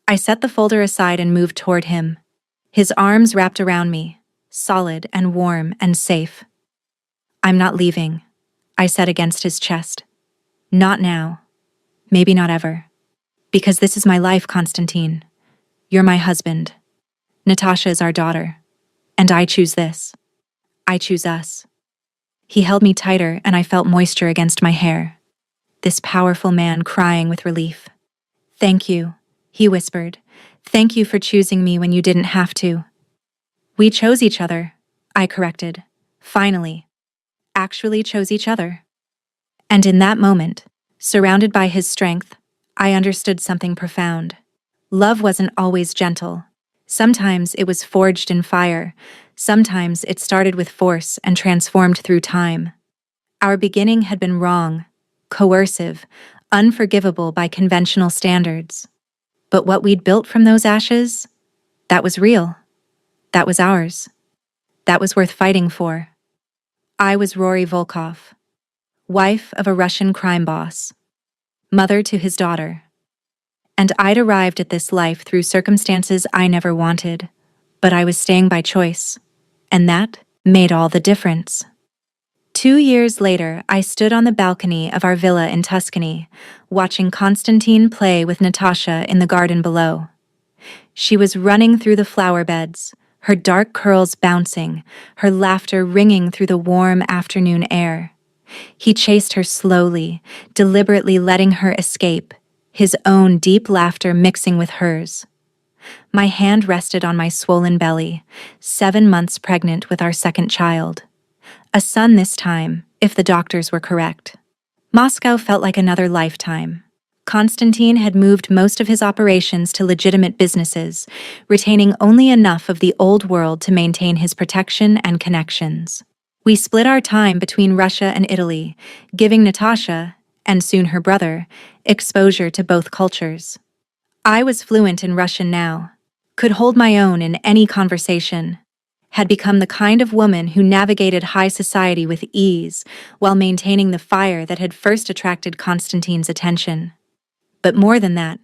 I set the folder aside and moved toward him. His arms wrapped around me, solid and warm and safe. "I'm not leaving," I said against his chest. "Not now. Maybe not ever. Because this is my life, Konstantin. You're my husband. Natasha is our daughter. And I choose this. I choose us." He held me tighter and I felt moisture against my hair. This powerful man crying with relief. "Thank you," he whispered. "Thank you for choosing me when you didn't have to." "We chose each other," I corrected. "Finally. Actually chose each other." And in that moment, surrounded by his strength, I understood something profound. Love wasn't always gentle. Sometimes it was forged in fire. Sometimes it started with force and transformed through time. Our beginning had been wrong, coercive, unforgivable by conventional standards. But what we'd built from those ashes, that was real. That was ours. That was worth fighting for. I was Rory Volkov, wife of a Russian crime boss, mother to his daughter. And I'd arrived at this life through circumstances I never wanted, but I was staying by choice, and that made all the difference. 2 years later, I stood on the balcony of our villa in Tuscany, watching Konstantin play with Natasha in the garden below. She was running through the flower beds, her dark curls bouncing, her laughter ringing through the warm afternoon air. He chased her slowly, deliberately letting her escape, his own deep laughter mixing with hers. My hand rested on my swollen belly, 7 months pregnant with our second child. A son this time, if the doctors were correct. Moscow felt like another lifetime. Konstantin had moved most of his operations to legitimate businesses, retaining only enough of the old world to maintain his protection and connections. We split our time between Russia and Italy, giving Natasha, and soon her brother, exposure to both cultures. I was fluent in Russian now, could hold my own in any conversation, had become the kind of woman who navigated high society with ease while maintaining the fire that had first attracted Konstantin's attention. But more than that,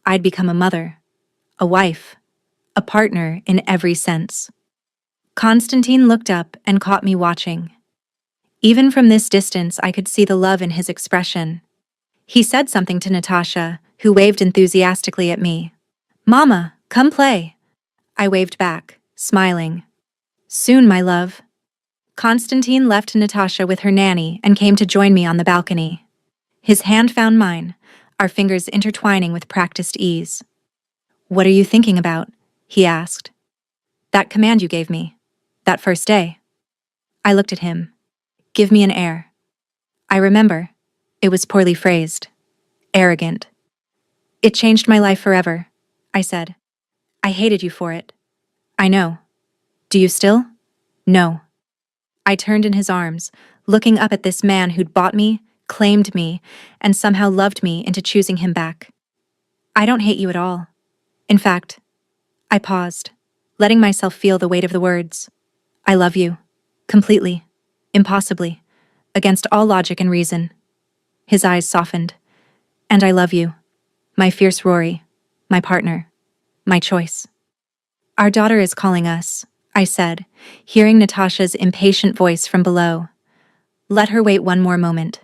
I'd become a mother, a wife, a partner in every sense. Konstantin looked up and caught me watching. Even from this distance, I could see the love in his expression. He said something to Natasha, who waved enthusiastically at me. "Mama, come play." I waved back, smiling. "Soon, my love." Konstantin left Natasha with her nanny and came to join me on the balcony. His hand found mine, our fingers intertwining with practiced ease. "What are you thinking about?" he asked. "That command you gave me, that first day." I looked at him. "Give me an heir." I remember. It was poorly phrased. Arrogant. "It changed my life forever," I said. "I hated you for it." "I know. Do you still?" "No." I turned in his arms, looking up at this man who'd bought me, claimed me, and somehow loved me into choosing him back. "I don't hate you at all. In fact," I paused, letting myself feel the weight of the words. "I love you. Completely. Impossibly. Against all logic and reason." His eyes softened. "And I love you. My fierce Rory. My partner. My choice." "Our daughter is calling us," I said, hearing Natasha's impatient voice from below. Let her wait one more moment.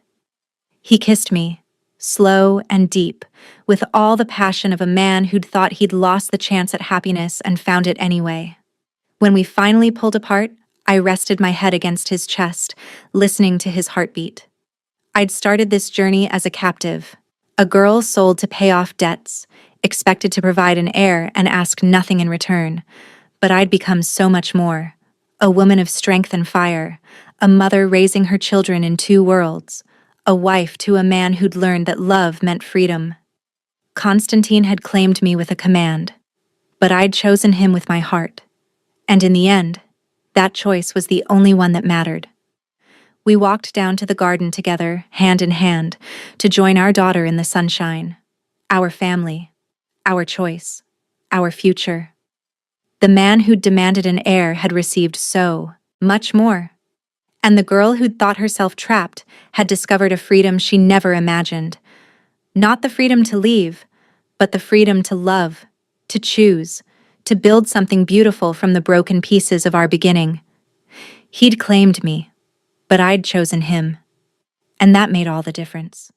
He kissed me, slow and deep, with all the passion of a man who'd thought he'd lost the chance at happiness and found it anyway. When we finally pulled apart, I rested my head against his chest, listening to his heartbeat. I'd started this journey as a captive, a girl sold to pay off debts, expected to provide an heir and ask nothing in return. But I'd become so much more. A woman of strength and fire, a mother raising her children in two worlds, a wife to a man who'd learned that love meant freedom. Constantine had claimed me with a command, but I'd chosen him with my heart. And in the end, that choice was the only one that mattered. We walked down to the garden together, hand in hand, to join our daughter in the sunshine. Our family, our choice, our future. The man who'd demanded an heir had received so much more. And the girl who'd thought herself trapped had discovered a freedom she never imagined. Not the freedom to leave, but the freedom to love, to choose, to build something beautiful from the broken pieces of our beginning. He'd claimed me, but I'd chosen him. And that made all the difference.